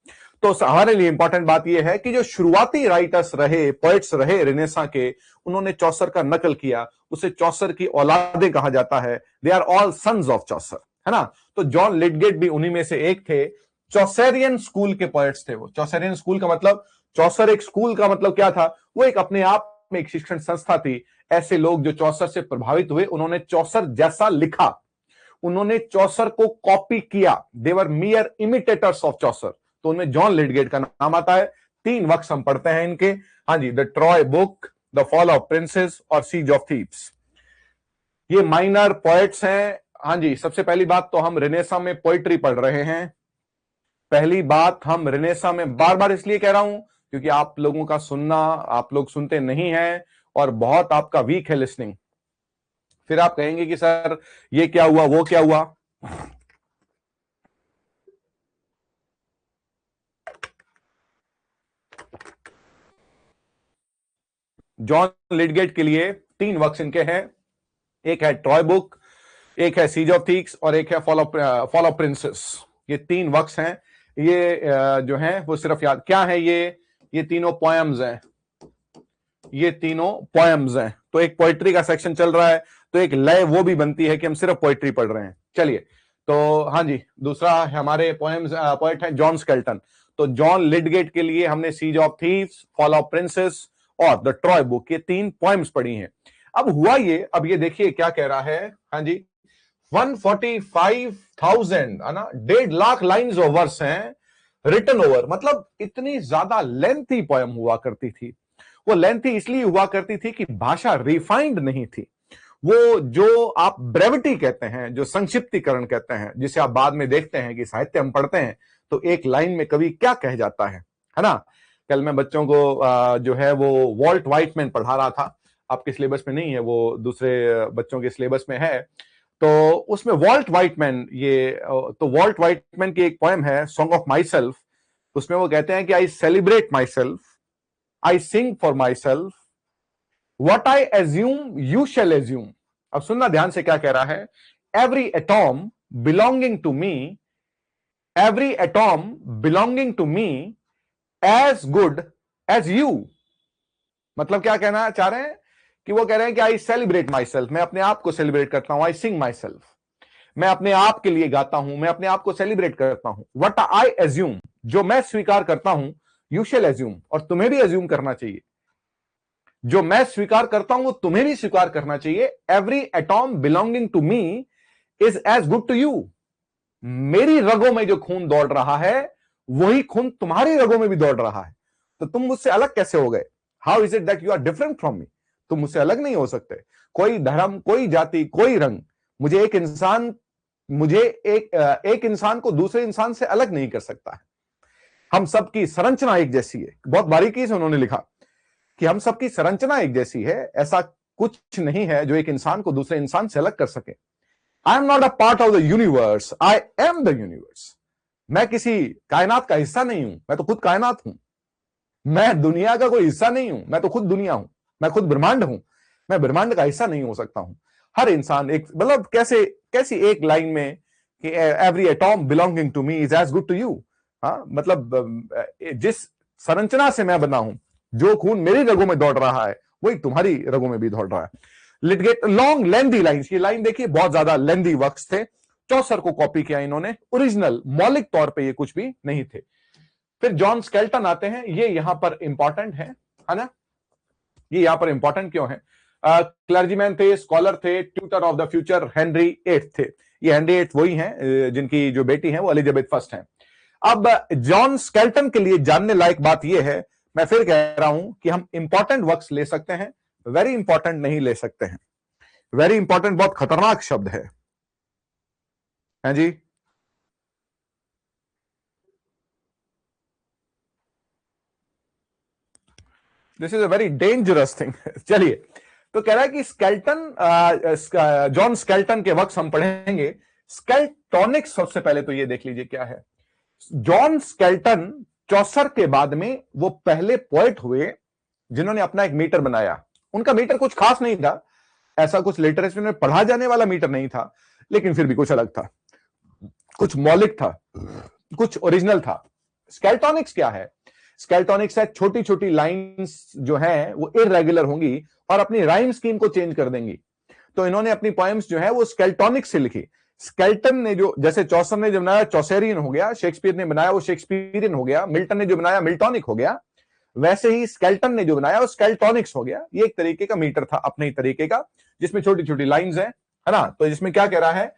तो हमारे लिए इंपॉर्टेंट बात यह है कि जो शुरुआती राइटर्स रहे, पोएट्स रहे रेनेसां के, उन्होंने चौसर का नकल किया, उसे चौसर की औलादे कहा जाता है। They are all sons of Chaucer, है ना। तो जॉन लिडगेट भी उन्हीं में से एक थे। चौसरियन स्कूल के पोएट्स थे वो। चौसरियन स्कूल का मतलब, चौसर एक स्कूल का मतलब क्या था, वो एक अपने आप में एक शिक्षण संस्था थी। ऐसे लोग जो चौसर से प्रभावित हुए, उन्होंने चौसर जैसा लिखा, उन्होंने चौसर को कॉपी किया। दे वर मियर इमिटेटर्स ऑफ चौसर। तो उनमें जॉन लिडगेट का नाम आता है। 3 वर्क्स हम पढ़ते हैं इनके। हाँ जी, the Troy book, the fall of princes और सीज ऑफ थीव्स। ये माइनर पोएट्स हैं। हाँ जी, सबसे पहली बात तो हम रेनेसां में पोइट्री पढ़ रहे हैं। पहली बात, हम रेनेसां में, बार बार इसलिए कह रहा हूं क्योंकि आप लोगों का सुनना, आप लोग सुनते नहीं हैं और बहुत आपका वीक है लिसनिंग। फिर आप कहेंगे कि सर ये क्या हुआ, वो क्या हुआ। जॉन लिडगेट के लिए 3 वर्क्स इनके हैं। एक है ट्रॉय बुक, एक है सीज ऑफ थीव्स और एक है फॉल ऑफ प्रिंसेस। ये 3 वर्क्स हैं। ये जो हैं वो सिर्फ याद क्या है, ये तीनों पोएम्स हैं। ये तीनों पोएम्स हैं। तो एक पोएट्री का सेक्शन चल रहा है, तो एक लय वो भी बनती है कि हम सिर्फ पोएट्री पढ़ रहे हैं। चलिए, तो हाँ जी, दूसरा हमारे पोएम्स पोएट है जॉन स्केल्टन। तो जॉन लिडगेट के लिए हमने siege of Thebes, fall of princes और द ट्रॉय बुक, ये 3 पोएम्स पढ़ी हैं। अब हुआ ये, अब ये देखिए क्या कह रहा है। हाँ जी, 145,000 है ना, 1.5 लाख लाइन्स ऑफ वर्स हैं रिटन ओवर। मतलब इतनी ज्यादा लेंथी पोएम हुआ करती थी। वो लेंथी इसलिए हुआ करती थी कि भाषा रिफाइंड नहीं थी। वो जो आप ब्रेविटी कहते हैं, जो संक्षिप्तीकरण कहते हैं, जिसे आप बाद में देखते हैं कि साहित्य हम पढ़ते हैं तो एक लाइन में कवि क्या कह जाता है ना। कल मैं बच्चों को जो है वो वॉल्ट व्हाइटमैन पढ़ा रहा था। आपके सिलेबस में नहीं है, वो दूसरे बच्चों के सिलेबस में है। तो उसमें वॉल्ट व्हाइटमैन, तो वॉल्ट व्हाइटमैन की एक पोएम है सॉन्ग ऑफ माई सेल्फ। उसमें वो कहते हैं कि I celebrate myself, I sing for myself, what I assume you shall assume. अब सुनना ध्यान से क्या कह रहा है। Every atom belonging to me, every atom belonging to me as good as you. मतलब क्या कहना चाह रहे हैं कि वो कह रहे हैं कि आई सेलिब्रेट माई सेल्फ, मैं अपने आप को सेलिब्रेट करता हूं। आई सिंग माई सेल्फ, मैं अपने आप के लिए गाता हूं, मैं अपने आप को सेलिब्रेट करता हूं। वट आई एज्यूम, जो मैं स्वीकार करता हूं, यू शैल एज्यूम, और तुम्हें भी एज्यूम करना चाहिए। जो मैं स्वीकार करता हूं वो तुम्हें भी स्वीकार करना चाहिए। Every atom belonging to me is as good to you. मेरी रगों में जो खून दौड़ रहा है वही खून तुम्हारी रगों में भी दौड़ रहा है। तो तुम मुझसे अलग कैसे हो गए? How is it that you are different from me? तुम मुझसे अलग नहीं हो सकते। कोई धर्म, कोई जाति, कोई रंग मुझे एक इंसान को दूसरे इंसान से अलग नहीं कर सकता है। हम सबकी संरचना एक जैसी है। बहुत बारीकी से उन्होंने लिखा कि हम सबकी संरचना एक जैसी है, ऐसा कुछ नहीं है जो एक इंसान को दूसरे इंसान से अलग कर सके। I am not a part of the universe, I am the universe. मैं किसी कायनात का हिस्सा नहीं हूं, मैं तो खुद कायनात हूं। मैं दुनिया का कोई हिस्सा नहीं हूं, मैं तो खुद दुनिया हूं। मैं खुद ब्रह्मांड हूं, मैं ब्रह्मांड का हिस्सा नहीं हो सकता हूं। हर इंसान एक, मतलब कैसी एक लाइन में कि every atom belonging to me is as good to you. हाँ, मतलब जिस संरचना से मैं बना हूं, जो खून मेरी रगों में दौड़ रहा है वही तुम्हारी रगों में भी दौड़ रहा है। लिटगेट, लॉन्ग लेंदी लाइंस। ये लाइन देखिए, बहुत ज्यादा लेंदी वर्क्स थे। चौसर को कॉपी किया इन्होंने, ओरिजिनल मौलिक तौर पे ये कुछ भी नहीं थे। फिर जॉन स्केल्टन आते हैं। ये यहां पर इंपॉर्टेंट है ना। ये यहां पर इंपॉर्टेंट क्यों है? क्लर्जीमैन थे, स्कॉलर थे, tutor of the future Henry VIII थे। ये हेनरी VIII वही हैं जिनकी जो बेटी है वो एलिजाबेथ फर्स्ट है। अब जॉन स्केल्टन के लिए जानने लायक बात यह है, मैं फिर कह रहा हूं कि हम इंपॉर्टेंट वर्क्स ले सकते हैं, वेरी इंपॉर्टेंट नहीं ले सकते हैं। वेरी इंपॉर्टेंट बहुत खतरनाक शब्द है। हैं जी? This is a very dangerous thing. चलिए, तो कह रहा है कि स्केल्टन, जॉन स्केल्टन के वक्त हम पढ़ेंगे स्केल्टोनिक्स। सबसे पहले तो ये देख लीजिए क्या है। जॉन स्केल्टन चौसर के बाद में वो पहले पोएट हुए जिन्होंने अपना एक मीटर बनाया। उनका मीटर कुछ खास नहीं था, ऐसा कुछ लिटरेचर में पढ़ा जाने वाला मीटर नहीं था, लेकिन फिर भी कुछ अलग था, कुछ मौलिक था, कुछ ओरिजिनल था। स्केल्टोनिक्स क्या है? स्केल्टोनिक्स है छोटी छोटी लाइंस जो हैं वो इररेगुलर होंगी और अपनी राइम स्कीम को चेंज कर देंगी। तो इन्होंने अपनी पोएम्स जो है वो स्केल्टोनिक्स से लिखी। स्केल्टन ने जो, जैसे चौसर ने जो बनाया चौसेरियन हो गया, शेक्सपियर ने बनाया वो शेक्सपियरियन हो गया, मिल्टन ने जो बनाया मिल्टोनिक हो गया, वैसे ही स्केल्टन ने जो बनाया वो स्केल्टोनिक्स हो गया। ये एक तरीके का मीटर था अपने ही तरीके का, जिसमें छोटी छोटी लाइंस है ना। तो जिसमें क्या कह रहा है,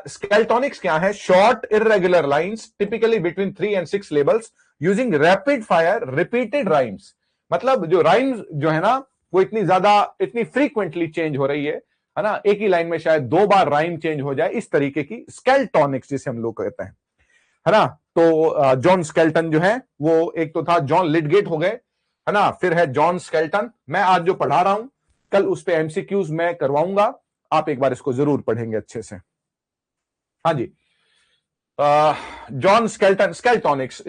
स्केल्टोनिक्स क्या है? Short irregular lines typically between 3 and 6 labels using rapid fire repeated rhymes. मतलब जो राइम्स जो है ना वो इतनी ज्यादा, इतनी फ्रीक्वेंटली चेंज हो रही है ना, एक ही लाइन में शायद 2 बार राइम चेंज हो जाए, इस तरीके की स्केल्टोनिक्स जिसे हम लोग कहते हैं, है ना। तो जॉन स्केल्टन जो है वो, एक तो था जॉन लिडगेट हो गए, है ना, फिर है जॉन स्केल्टन। मैं आज जो पढ़ा रहा हूं कल उस पे एमसीक्यूज मैं करवाऊंगा, आप एक बार इसको जरूर पढ़ेंगे अच्छे से। हाँ जी, जॉन स्केल्टन, स्केल्टोनिक्स।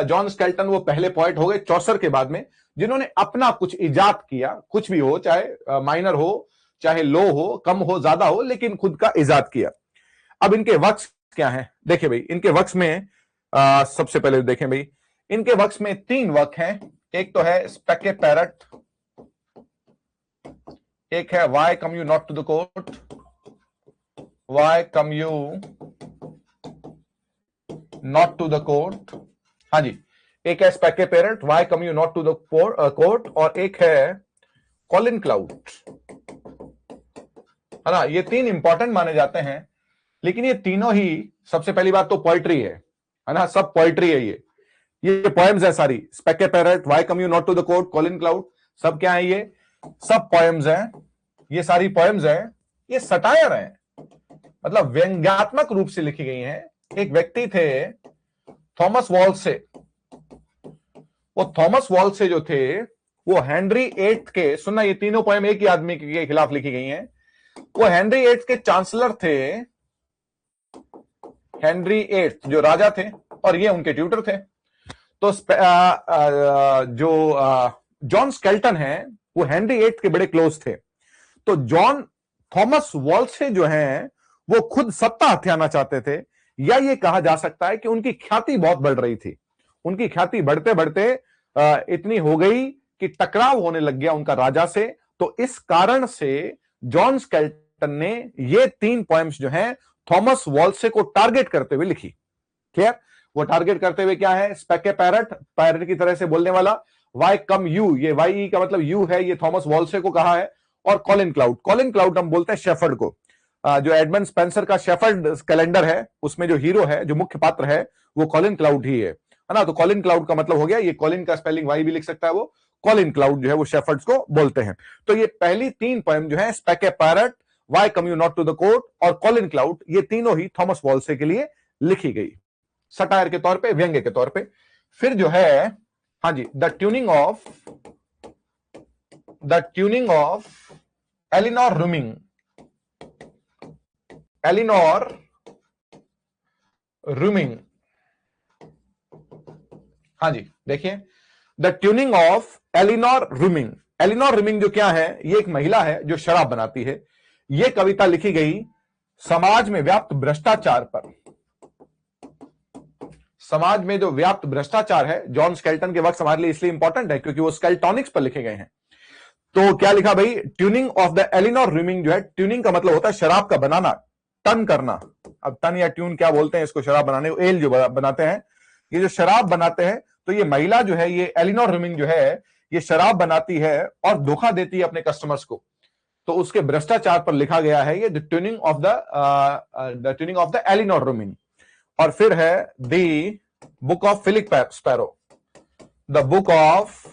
जॉन स्केल्टन वो पहले पॉइंट हो गए चौसर के बाद में जिन्होंने अपना कुछ इजाद किया, कुछ भी हो, चाहे माइनर हो, चाहे लो हो, कम हो, ज्यादा हो, लेकिन खुद का इजाद किया। अब इनके वर्क्स क्या हैं? देखिए भाई, इनके वर्क्स में सबसे पहले देखें भाई, इनके वर्क्स में 3 वर्क हैं। एक तो है स्पेके पैरट, एक है why come you not to the court, why come you not to the court. हाँ जी, एक है Speke parrot, why come you not to the court, और एक है कॉलिन क्लाउड, है ना। ये 3 इंपॉर्टेंट माने जाते हैं, लेकिन ये तीनों ही, सबसे पहली बात तो पोएट्री है ना, सब पोएट्री है। ये पोएम्स है सारी। Speke parrot, why come you not to the court, Colin Clout, सब क्या है? ये सब पोएम्स हैं, ये सारी पोएम्स हैं। ये सटायर हैं, मतलब व्यंग्यात्मक रूप से लिखी गई हैं। एक व्यक्ति थे थॉमस वॉल्से, वो थॉमस वॉल्से जो थे वो हेनरी VIII के, सुनना ये तीनों पोएम एक ही आदमी के खिलाफ लिखी गई हैं। वो हेनरी VIII के चांसलर थे, हेनरी VIII जो राजा थे, और ये उनके ट्यूटर थे। तो जो जॉन स्केल्टन है वो हेनरी VIII के बड़े क्लोज थे। तो जॉन थॉमस वॉल्से जो हैं वो खुद सत्ता हथियाना चाहते थे, या ये कहा जा सकता है कि उनकी ख्याति बहुत बढ़ रही थी। उनकी ख्याति बढ़ते बढ़ते इतनी हो गई कि टकराव होने लग गया उनका राजा से। तो इस कारण से जॉन स्केल्टन ने ये 3 पोएम्स जो हैं थॉमस वॉल्से को टारगेट करते हुए लिखी। क्लियर? वो टारगेट करते हुए क्या है? स्पेके पैरट, पैरट की तरह से बोलने वाला, वाई कम यू, ये वाई का मतलब यू है, ये थॉमस वॉल्से को कहा है, और कॉलिन क्लाउड, कॉलिन क्लाउड हम बोलते हैं शेफर्ड को। जो एडमंड स्पेंसर का शेफर्ड कैलेंडर है उसमें जो हीरो है, जो मुख्य पात्र है, वो कॉलिन क्लाउड ही है ना। तो कॉलिन क्लाउड का मतलब हो गया, ये कॉलिन का स्पेलिंग वाई भी लिख सकता है, वो कॉलिन क्लाउड जो है वो शेफर्ड्स को बोलते हैं। तो ये पहली 3 पोएम जो है, Speke parrot, why come you not to the court और कॉलिन क्लाउड, ये तीनों ही थॉमस वॉल्से के लिए लिखी गई, सटायर के तौर पे, व्यंग्य के तौर पे। फिर जो है, हाँ जी, the tunning of Elinor Rumming, Elinor Rumming, हाँ जी, देखिए, the tunning of Elinor Rumming. Elinor Rumming जो क्या है? ये एक महिला है जो शराब बनाती है। ये कविता लिखी गई समाज में व्याप्त भ्रष्टाचार पर। समाज में जो व्याप्त भ्रष्टाचार है, जॉन स्केल्टन के वक्त हमारे लिए इसलिए इंपॉर्टेंट है क्योंकि वो स्केल्टोनिक्स पर लिखे गए हैं। तो क्या लिखा भाई? Tunning of the Elinor Rumming जो है, ट्यूनिंग का मतलब होता है शराब का बनाना, टन करना। अब टन या ट्यून क्या बोलते हैं इसको, शराब बनाने को, एल जो बनाते हैं, ये जो शराब बनाते हैं, तो ये महिला जो है, ये एलिनोर रूमिंग जो है, ये शराब बनाती है और धोखा देती है अपने कस्टमर्स को। तो उसके भ्रष्टाचार पर लिखा गया है ये, the tunning of the Elinor Rumming. और फिर है the book of Philip Sparrow, the book of,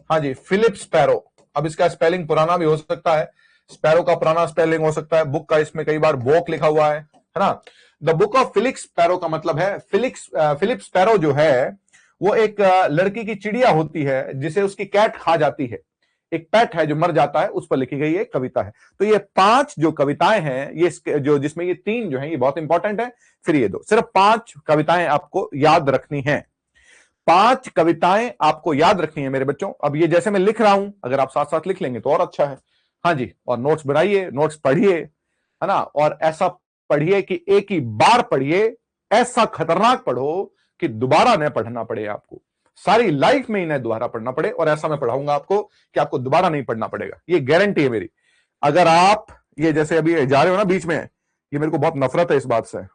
हाँ जी, फिलिप स्पैरो। अब इसका स्पेलिंग पुराना भी हो सकता है, स्पैरो का पुराना स्पेलिंग हो सकता है, बुक का इसमें कई बार बोक लिखा हुआ है ना। The book of Philip Sparrow का मतलब है, फिलिप स्पैरो जो है वो एक लड़की की चिड़िया होती है जिसे उसकी कैट खा जाती है। एक पेट है जो मर जाता है, उस पर लिखी गई एक कविता है। तो ये 5 जो कविताएं हैं, ये जो, जिसमें ये 3 जो हैं ये बहुत इंपॉर्टेंट है, फिर ये 2, सिर्फ 5 कविताएं आपको याद रखनी है। 5 कविताएं आपको याद रखनी है मेरे बच्चों। अब ये जैसे मैं लिख रहा हूं, अगर आप साथ साथ लिख लेंगे तो और अच्छा है हाँ जी, और नोट्स बनाइए, नोट्स पढ़िए, है ना, और ऐसा पढ़िए कि एक ही बार पढ़िए, ऐसा खतरनाक पढ़ो कि दोबारा न पढ़ना पड़े आपको, सारी लाइफ में इन्हें दोबारा पढ़ना पड़े, और ऐसा मैं पढ़ाऊंगा आपको कि आपको दोबारा नहीं पढ़ना पड़ेगा, ये गारंटी है मेरी। अगर आप ये जैसे अभी जा रहे हो ना बीच में, ये मेरे को बहुत नफरत है इस बात से।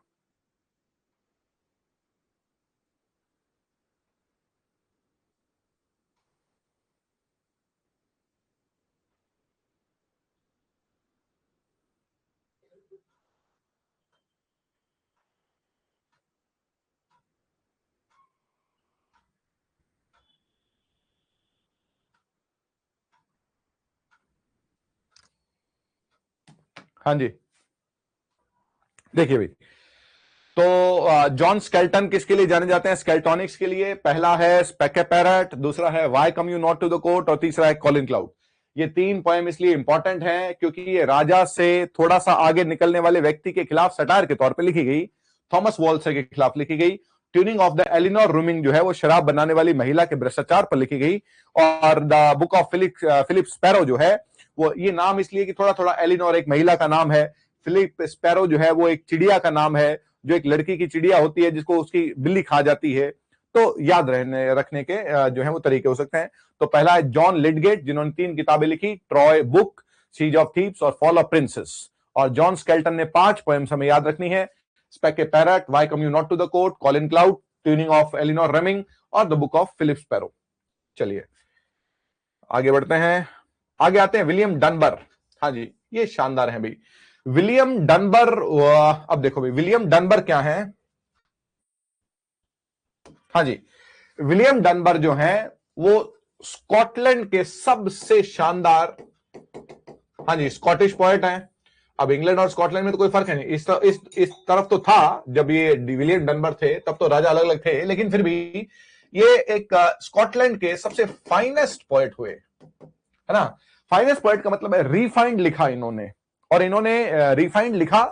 हाँ जी, देखिए भाई, तो जॉन स्केल्टन किसके लिए जाने जाते हैं? स्केल्टोनिक्स के लिए। पहला है स्पेकेपेरेट, दूसरा है why come you not to the court, और तीसरा है कॉलिन क्लाउड। ये तीन पोएम इसलिए इंपॉर्टेंट हैं क्योंकि ये राजा से थोड़ा सा आगे निकलने वाले व्यक्ति के खिलाफ सटायर के तौर पर लिखी गई, थॉमस वॉल्से के खिलाफ लिखी गई। Tunning of the Elinor Rumming जो है वो शराब बनाने वाली महिला के भ्रष्टाचार पर लिखी गई। और the book of Philip Sparrow जो है वो, ये नाम इसलिए कि थोड़ा थोड़ा एलिनोर एक महिला का नाम है, फिलिप स्पैरो जो है वो एक चिड़िया का नाम है, जो एक लड़की की चिड़िया होती है जिसको उसकी बिल्ली खा जाती है। तो याद रहने रखने के जो है वो तरीके हो सकते हैं। तो पहला है जॉन लिडगेट, जिन्होंने 3 किताबें लिखी, Troy book, siege of thieves और फॉल ऑफ प्रिंसेस। और जॉन स्केल्टन ने 5 पोएम्स हमें याद रखनी है, speak a parrot, why come you not to the court, Colin Clout, tunning of Elinor Rumming और the book of Philip Sparrow. चलिए आगे बढ़ते हैं, आगे आते हैं विलियम डनबर। हाँ जी, ये शानदार है भाई, विलियम डनबर। अब देखो भाई, विलियम डनबर क्या है? हाँ जी, विलियम डनबर जो है वो स्कॉटलैंड के सबसे शानदार, हाँ जी, स्कॉटिश पोएट हैं। अब इंग्लैंड और स्कॉटलैंड में तो कोई फर्क है नहीं, इस तरफ तो था जब ये विलियम डनबर थे तब तो राजा अलग अलग थे, लेकिन फिर भी ये एक स्कॉटलैंड के सबसे फाइनेस्ट पोएट हुए, है ना। फाइनेस्ट पोएट का मतलब है रिफाइंड लिखा इन्होंने, और इन्होंने रिफाइंड लिखा,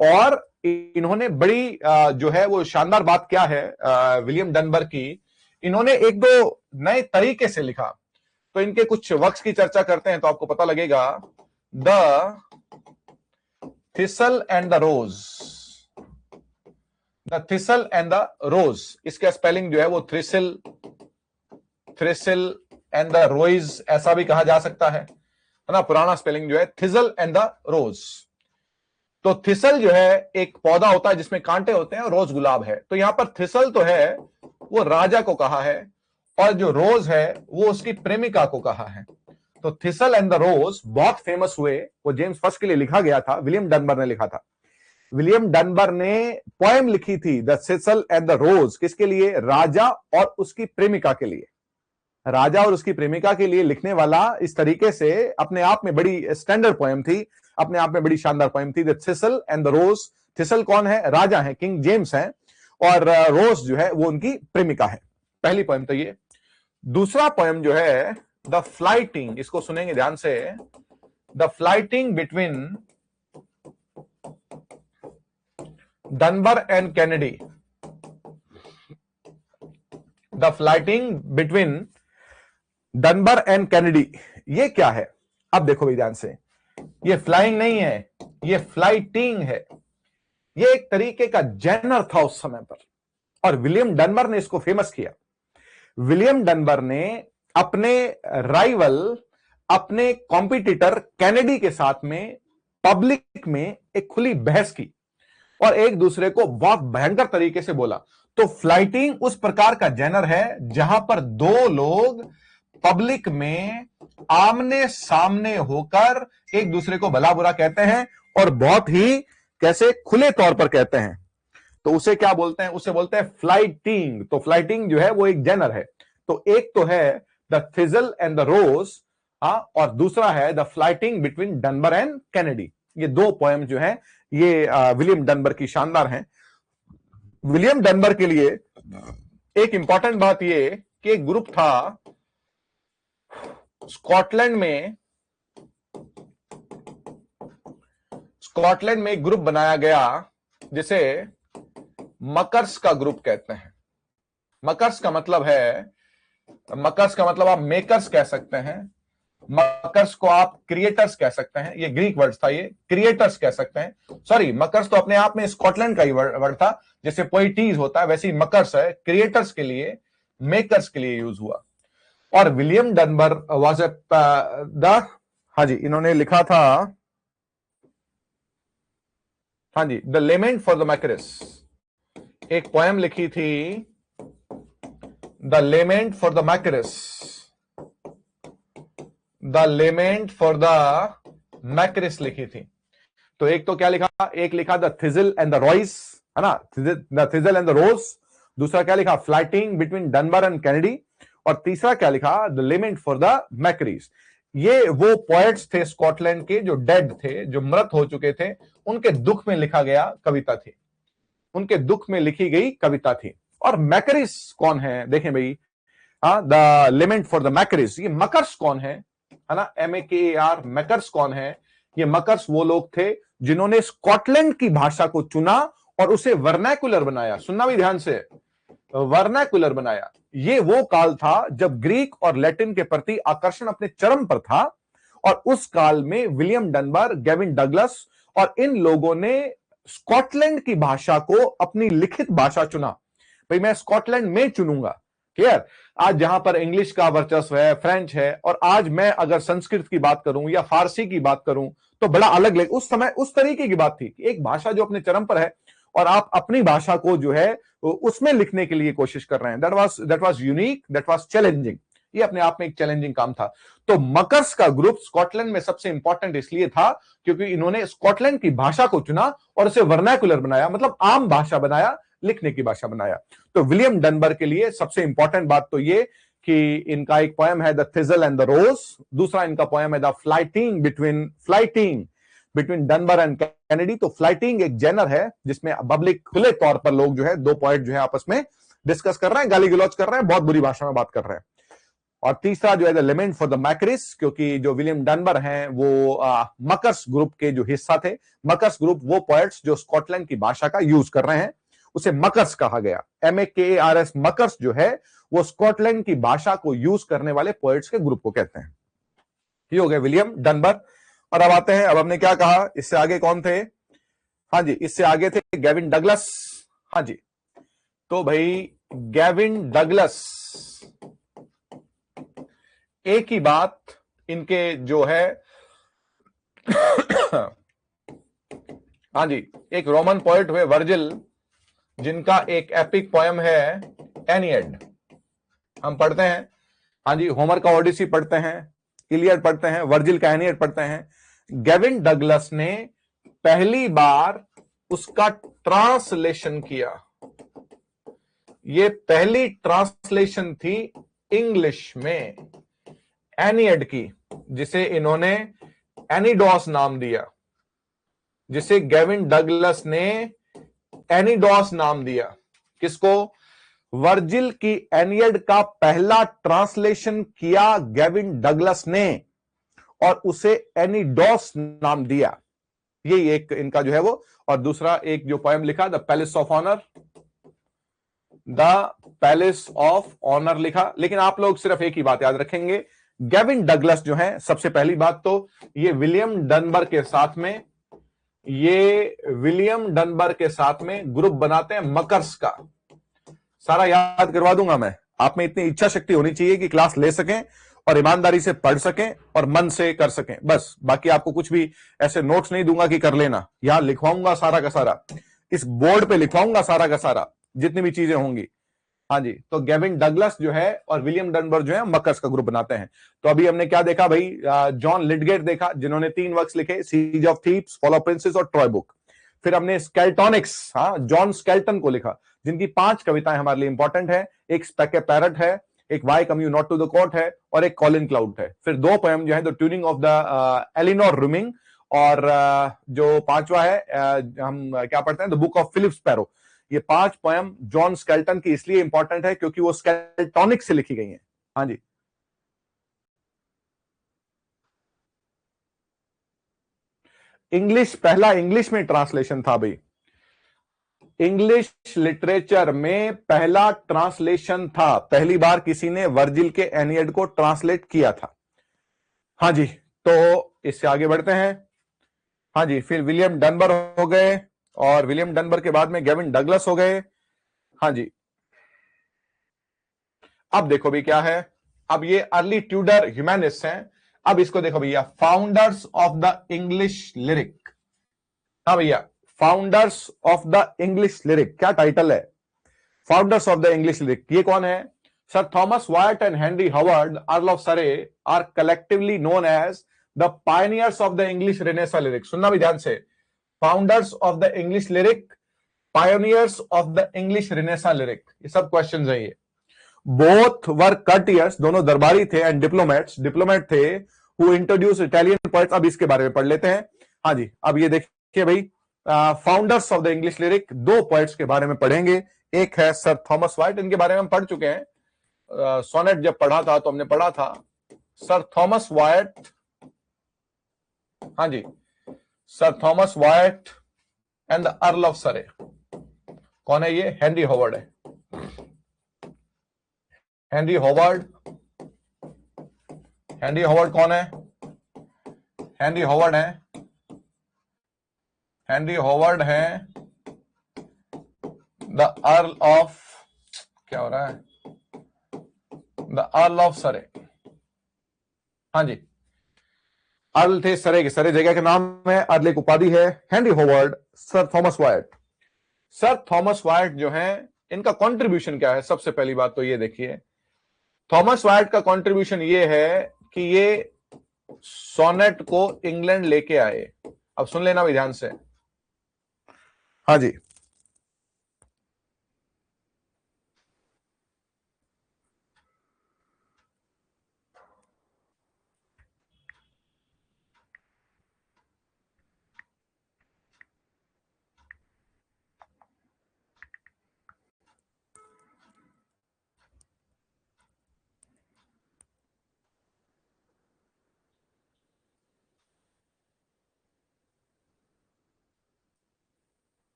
और इन्होंने बड़ी जो है वो शानदार बात क्या है विलियम डनबर की, इन्होंने एक दो नए तरीके से लिखा। तो इनके कुछ वर्क्स की चर्चा करते हैं तो आपको पता लगेगा। The thistle and the rose, the thistle and the rose, इसका स्पेलिंग जो है वो thrissil, thrissil and the rois ऐसा भी कहा जा सकता है ना। पुराना स्पेलिंग जो है थिसल एंड द रोज। तो थिसल जो है एक पौधा होता है जिसमें कांटे होते हैं, और रोज गुलाब है। तो यहां पर थिसल तो है वो राजा को कहा है, और जो रोज है वो उसकी प्रेमिका को कहा है। तो थिसल एंड द रोज बहुत फेमस हुए, वो जेम्स फर्स्ट के लिए लिखा गया था, विलियम डनबर ने लिखा था। विलियम डनबर ने पोएम लिखी थी द थिसल एंड द रोज, किसके लिए? राजा और उसकी प्रेमिका के लिए। राजा और उसकी प्रेमिका के लिए लिखने वाला इस तरीके से अपने आप में बड़ी स्टैंडर्ड पोएम थी, अपने आप में बड़ी शानदार पोएम थी, the thistle and the rose. Thistle कौन है? राजा है, किंग जेम्स है, और रोज जो है वो उनकी प्रेमिका है। पहली पोएम तो ये। दूसरा पोएम जो है द फ्लाइटिंग, इसको सुनेंगे ध्यान से, the flighting between Dunbar and Kennedy, the flighting between Dunbar and Kennedy. ये क्या है? अब देखो भाई ध्यान से, ये फ्लाइंग नहीं है, ये फ्लाइटिंग है। ये एक तरीके का जैनर था उस समय पर, और विलियम डनबर ने इसको फेमस किया। विलियम डनबर ने अपने राइवल, अपने कॉम्पिटिटर कैनेडी के साथ में पब्लिक में एक खुली बहस की, और एक दूसरे को बहुत भयंकर तरीके से बोला। तो फ्लाइटिंग उस प्रकार का जैनर है जहां पर दो लोग पब्लिक में आमने सामने होकर एक दूसरे को भला बुरा कहते हैं, और बहुत ही कैसे खुले तौर पर कहते हैं। तो उसे क्या बोलते हैं? उसे बोलते हैं फ्लाइटिंग। तो फ्लाइटिंग जो है वो एक जेनर है। तो एक तो है द थिजल एंड द रोज, और दूसरा है the flighting between Dunbar and Kennedy. ये दो पोएम जो है ये विलियम डनबर की शानदार हैं। विलियम डनबर के लिए एक इंपॉर्टेंट बात ये कि एक ग्रुप था स्कॉटलैंड में, स्कॉटलैंड में एक ग्रुप बनाया गया जिसे मकर्स का ग्रुप कहते हैं। मकर्स का मतलब है, मकर्स का मतलब आप मेकर्स कह सकते हैं, मकर्स को आप क्रिएटर्स कह सकते हैं, ये ग्रीक वर्ड था, ये क्रिएटर्स कह सकते हैं। सॉरी, मकर्स तो अपने आप में स्कॉटलैंड का ही वर्ड था, जैसे पोइटीज होता है वैसे ही मकर्स है, क्रिएटर्स के लिए, मेकर्स के लिए यूज हुआ। और William Dunbar was a the, हाँ जी, इन्होंने लिखा था, हाँ जी, the lament for the makaris, एक पोएम लिखी थी, the lament for the makaris, the lament for the makaris लिखी थी। तो एक तो क्या लिखा, एक लिखा the thistle and the rois, है ना, the thistle and the rose. दूसरा क्या लिखा, flyting between Dunbar and Kennedy. और तीसरा क्या लिखा, the lament for the makaris. ये वो पोएट्स थे स्कॉटलैंड के जो डेड थे, जो मृत हो चुके थे, उनके दुख में लिखा गया कविता थी, उनके दुख में लिखी गई कविता थी। और मैकरीज कौन है, देखें भाई, the lament for the makaris, ये मकर्स कौन है ना, MEKAR, मैकर्स कौन है? ये मकर्स वो लोग थे जिन्होंने स्कॉटलैंड की भाषा को चुना और उसे वर्नैकुलर बनाया। सुनना भी ध्यान से, वर्नैकुलर बनाया। ये वो काल था जब ग्रीक और लैटिन के प्रति आकर्षण अपने चरम पर था, और उस काल में विलियम डनबर, गेविन डगलस और इन लोगों ने स्कॉटलैंड की भाषा को अपनी लिखित भाषा चुना। भाई मैं स्कॉटलैंड में चुनूंगा, क्लियर। आज जहां पर इंग्लिश का वर्चस्व है, फ्रेंच है, और आज मैं अगर संस्कृत की बात करूं या फारसी की बात करूं तो बड़ा अलग लगे। उस समय उस तरीके की बात थी, एक भाषा जो अपने चरम पर है और आप अपनी भाषा को जो है उसमें लिखने के लिए कोशिश कर रहे हैं। That was unique, that was challenging. ये अपने आप में एक चैलेंजिंग काम था। तो मकर्स का ग्रुप स्कॉटलैंड में सबसे इंपॉर्टेंट इसलिए था क्योंकि इन्होंने स्कॉटलैंड की भाषा को चुना और उसे वर्नैकुलर बनाया, मतलब आम भाषा बनाया, लिखने की भाषा बनाया। तो विलियम डनबर के लिए सबसे इंपॉर्टेंट बात तो ये कि इनका एक पोएम है the thistle and the rose, दूसरा इनका पोएम है the flighting between Dunbar and Kennedy. तो फ्लाइटिंग एक जेनर है जिसमें पब्लिक खुले तौर पर लोग जो है, दो पोएट जो है आपस में डिस्कस कर रहे हैं, गाली गलौज कर रहे हैं, बहुत बुरी भाषा में बात कर रहे हैं। और तीसरा जो है द लेमेंट फॉर द मैकरिस, क्योंकि जो विलियम डनबर हैं वो मकर्स ग्रुप के जो हिस्सा थे। मकर्स ग्रुप वो पोएट्स जो स्कॉटलैंड की भाषा का यूज कर रहे हैं, उसे मकर्स कहा गया। MAKARS, मकर्स जो है वो स्कॉटलैंड की भाषा को यूज करने वाले पोएट्स के ग्रुप को कहते हैं। ये हो गया विलियम डनबर। और अब आते हैं, अब हमने क्या कहा, इससे आगे कौन थे? हाँ जी, इससे आगे थे गेविन डगलस। हाँ जी, तो भाई गेविन डगलस, एक ही बात इनके जो है हाँ जी, एक रोमन पोएट हुए वर्जिल, जिनका एक एपिक पोएम है एनियड, हम पढ़ते हैं। हाँ जी, होमर का ओडिसी पढ़ते हैं, इलियड पढ़ते हैं, वर्जिल का एनियड पढ़ते हैं। गेविन डगलस ने पहली बार उसका ट्रांसलेशन किया। ये पहली ट्रांसलेशन थी इंग्लिश में एनियड की, जिसे इन्होंने एनिडॉस नाम दिया, जिसे गेविन डगलस ने एनिडॉस नाम दिया। किसको? वर्जिल की एनियड का पहला ट्रांसलेशन किया गेविन डगलस ने और उसे एनिडॉस नाम दिया। ये एक इनका जो है वो। और दूसरा एक जो पोएम लिखा, the palace of honour, the palace of honour लिखा। लेकिन आप लोग सिर्फ एक ही बात याद रखेंगे, गेविन डगलस जो है, सबसे पहली बात तो ये विलियम डनबर के साथ में, ये विलियम डनबर के साथ में ग्रुप बनाते हैं मकर्स का। सारा याद करवा दूंगा मैं, आप में इतनी इच्छा शक्ति होनी चाहिए कि क्लास ले सकें और ईमानदारी से पढ़ सकें और मन से कर सकें, बस। बाकी आपको कुछ भी ऐसे नोट्स नहीं दूंगा कि कर लेना, यहां लिखवाऊंगा सारा का सारा, इस बोर्ड पे लिखवाऊंगा सारा का सारा, जितनी भी चीजें होंगी। हाँ जी, तो गेविन डगलस जो है और विलियम डनबर जो है मकर्स का ग्रुप बनाते हैं। तो अभी हमने क्या देखा भाई, जॉन लिडगेट देखा, जिन्होंने 3 वर्क्स लिखे, siege of Thebes, fall of princes और ट्रॉय बुक। फिर हमने स्केल्टोनिक्स, जॉन स्केल्टन को लिखा, जिनकी 5 कविताएं हमारे लिए इंपॉर्टेंट है। एक स्पेक ए पैरट है, एक why come you not to the court है, और एक कॉलिन क्लाउड है। फिर 2 पोएम जो है, the tunning of the Elinor Rumming, और जो 5वां है हम क्या पढ़ते हैं, the book of Philip Sparrow. ये 5 पोएम जॉन स्केल्टन की इसलिए इंपॉर्टेंट है क्योंकि वो स्केल्टोनिक से लिखी गई हैं। हाँ जी, इंग्लिश, पहला इंग्लिश में ट्रांसलेशन था भाई, इंग्लिश लिटरेचर में पहला ट्रांसलेशन था। पहली बार किसी ने वर्जिल के एनियड को ट्रांसलेट किया था। हाँ जी, तो इससे आगे बढ़ते हैं। हाँ जी, फिर विलियम डनबर हो गए, और विलियम डनबर के बाद में गेविन डगलस हो गए। हाँ जी, अब देखो भी क्या है, अब ये अर्ली ट्यूडर ह्यूमैनिस्ट हैं। अब इसको देखो भैया, founders of the English lyric. हाँ भैया, founders of the English lyric, क्या टाइटल है, founders of the English lyric. ये कौन है? Sir Thomas Wyatt and Henry Howard, earl of Surrey, are collectively known as the pioneers of the English renaissance lyric. सुनना भी ध्यान से, founders of the English lyric, pioneers of the English renaissance lyric, ये सब question है ये। Both were कर्टियर्स, दोनों दरबारी थे, एंड डिप्लोमेट्स, डिप्लोमेट थे, हु इंट्रोड्यूस इटालियन पोएट्स। अब इसके बारे में पढ़ लेते हैं। हाँ जी, अब ये देखिए भाई, founders of the English lyric, दो पोएट्स के बारे में पढ़ेंगे। एक है सर थॉमस वाइट, इनके बारे में हम पढ़ चुके हैं, सोनेट जब पढ़ा था तो हमने पढ़ा था सर थॉमस वाइट। हाँ जी, sir Thomas Wyatt and the earl of Surrey. कौन है ये? हेनरी हॉवर्ड है। हेनरी हॉवर्ड, हेनरी हॉवर्ड कौन है? हेनरी हॉवर्ड है, हेनरी हॉवर्ड है द अर्ल ऑफ, क्या हो रहा है, द अर्ल ऑफ सरे। हाँ जी, अर्ल थे सरे के, सरे जगह का नाम है, अर्ल एक उपाधि है। Henry Howard, sir Thomas white. Sir Thomas white जो है, इनका कंट्रीब्यूशन क्या है? सबसे पहली बात तो ये देखिए, थॉमस वाइट का कंट्रीब्यूशन ये है कि ये सोनेट को इंग्लैंड लेके आए। अब सुन लेना भी ध्यान से। हाँ जी,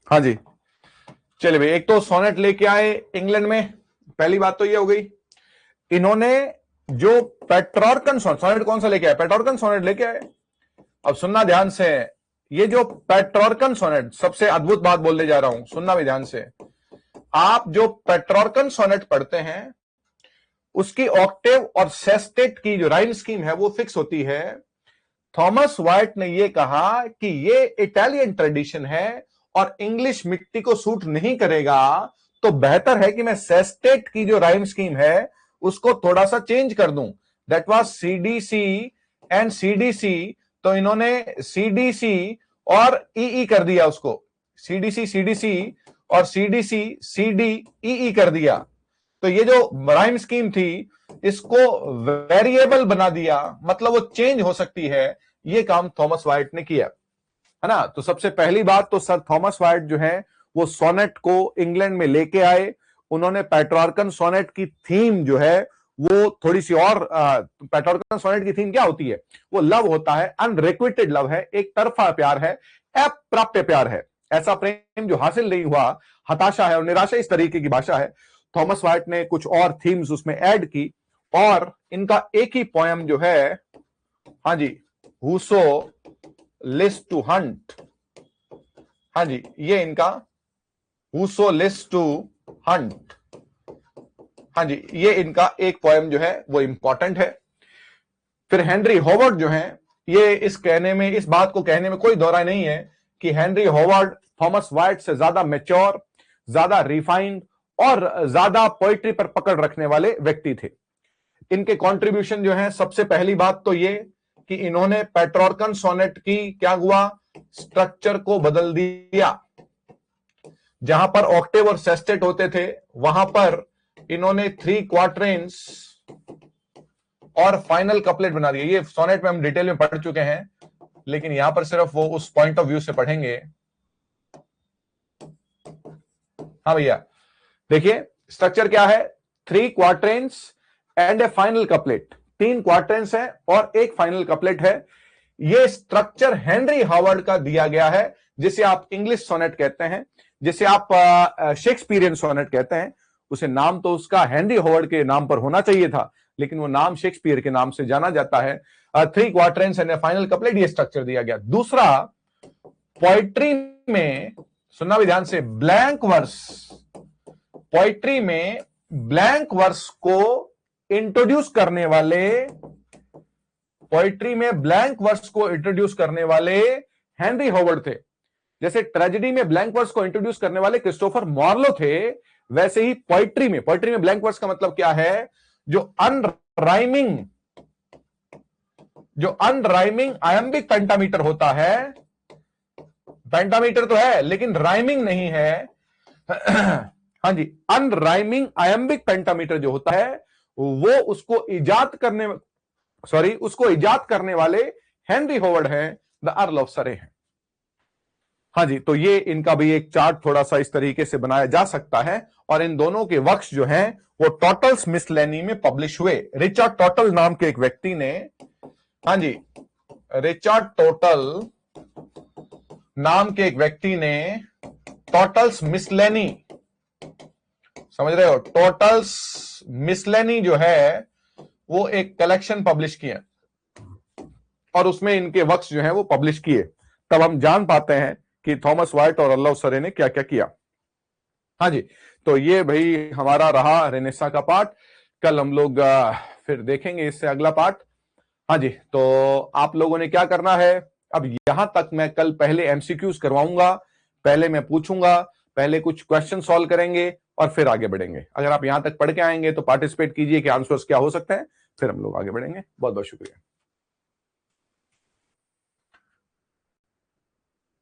हाँ जी, चलिए भाई, एक तो सोनेट लेके आए इंग्लैंड में, पहली बात तो ये हो गई। इन्होंने जो पेट्रॉर्कन सोनेट, कौन सा लेके आए? पेट्रॉर्कन सोनेट लेके आए। अब सुनना ध्यान से, ये जो पेट्रॉर्कन सोनेट, सबसे अद्भुत बात बोलने जा रहा हूं, सुनना भी ध्यान से। आप जो पेट्रॉर्कन सोनेट पढ़ते हैं, उसकी ऑक्टेव और सेस्टेट की जो राइम स्कीम है वो फिक्स होती है। थॉमस वाइट ने यह कहा कि ये इटालियन ट्रेडिशन है और इंग्लिश मिट्टी को सूट नहीं करेगा, तो बेहतर है कि मैं सेस्टेट की जो राइम स्कीम है उसको थोड़ा सा चेंज कर दूं। That was CDC and CDC. तो इन्होंने सीडीसी और ईई कर दिया उसको, सीडीसी सीडीसी और सीडीसी सीडीई कर दिया। तो ये जो राइम स्कीम थी, इसको वेरिएबल बना दिया, मतलब वो चेंज हो सकती है। ये काम थॉमस वाइट ने किया, है ना। तो सबसे पहली बात तो सर थॉमस वाइट जो है वो सोनेट को इंग्लैंड में लेके आए। उन्होंने पेट्रार्कन सोनेट की थीम जो है वो थोड़ी सी और, पेट्रार्कन सोनेट की थीम क्या होती है? वो लव होता है, अनरिक्विटेड लव है, एक तरफा प्यार है, अप्राप्य प्यार है, ऐसा प्रेम जो हासिल नहीं हुआ, हताशा है और निराशा, इस तरीके की भाषा है। थॉमस वाइट ने कुछ और थीम्स उसमें ऐड की, और इनका एक ही पोयम जो है, हाँ जी, हुसो लिस्ट टू हंट, हाँ जी, ये इनका हुसो लिस्ट टू हंट, हाँ जी, ये इनका एक पोयम जो है वो इंपॉर्टेंट है। फिर हेनरी हॉवर्ड जो है, ये इस कहने में, इस बात को कहने में कोई दौरा नहीं है कि हेनरी हॉवर्ड थॉमस वाइट से ज्यादा मैच्योर, ज्यादा रिफाइंड और ज्यादा पोइट्री पर पकड़ रखने वाले व्यक्ति थे। इनके कंट्रीब्यूशन जो है, सबसे पहली बात तो ये कि इन्होंने पेट्रॉर्कन सोनेट की क्या हुआ, स्ट्रक्चर को बदल दिया। जहां पर ऑक्टेव और सेस्टेट होते थे, वहां पर इन्होंने 3 क्वार्टरेंस और फाइनल कपलेट बना दिया। ये सोनेट में हम डिटेल में पढ़ चुके हैं, लेकिन यहां पर सिर्फ वो उस पॉइंट ऑफ व्यू से पढ़ेंगे। हाँ भैया, देखिए स्ट्रक्चर क्या है, 3 quatrains and A final couplet. 3 quatrains है और एक फाइनल कपलेट है। यह स्ट्रक्चर हेनरी हॉवर्ड का दिया गया है, जिसे आप इंग्लिश सोनेट कहते हैं। जिसे आप शेक्सपियरियन सोनेट कहते हैं, उसे नाम तो उसका हेनरी होवर्ड के नाम पर होना चाहिए था, लेकिन वो नाम शेक्सपियर के नाम से जाना जाता है। 3 क्वार्टरेंस एंड फाइनल कपलेट, ये स्ट्रक्चर दिया गया। दूसरा, पोइट्री में सुनना भी ध्यान से, ब्लैंक वर्स, पोइट्री में ब्लैंक वर्स को इंट्रोड्यूस करने वाले, पोइट्री में ब्लैंक वर्स को इंट्रोड्यूस करने वाले हेनरी होवर्ड थे। जैसे ट्रेजेडी में ब्लैंक वर्स को इंट्रोड्यूस करने वाले क्रिस्टोफर मार्लो थे, वैसे ही पोइट्री में ब्लैंक वर्स का मतलब क्या है, जो अनराइमिंग आयम्बिक पेंटामीटर होता है, पेंटामीटर तो है लेकिन राइमिंग नहीं है। हां जी, अनराइमिंग आयम्बिक पेंटामीटर जो होता है वो उसको इजाद करने वाले हेनरी होवर्ड हैं, द अर्ल ऑफ सरे हैं। हां जी, तो ये इनका भी एक चार्ट थोड़ा सा इस तरीके से बनाया जा सकता है, और इन दोनों के वर्क्स जो हैं वो टोटल्स मिसलेनी में पब्लिश हुए। रिचर्ड टोटल नाम के एक व्यक्ति ने, हां जी, रिचर्ड टोटल नाम के एक व्यक्ति ने टोटल्स मिसलेनी, समझ रहे हो, टोटल्स मिसलेनी जो है वो एक कलेक्शन पब्लिश किया और उसमें इनके वर्क्स जो हैं वो पब्लिश किए। तब हम जान पाते हैं कि थॉमस वाइट और अर्ल ऑफ सरे ने क्या क्या किया। हाँ जी, तो ये भाई हमारा रहा रेनेसां का पार्ट। कल हम लोग फिर देखेंगे इससे अगला पार्ट। हाँ जी, तो आप लोगों ने क्या करना है, अब यहां तक मैं कल पहले एमसीक्यूज करवाऊंगा, पहले मैं पूछूंगा, पहले कुछ क्वेश्चन सॉल्व करेंगे और फिर आगे बढ़ेंगे। अगर आप यहां तक पढ़ के आएंगे तो पार्टिसिपेट कीजिए कि आंसर्स क्या हो सकते हैं, फिर हम लोग आगे बढ़ेंगे। बहुत बहुत शुक्रिया।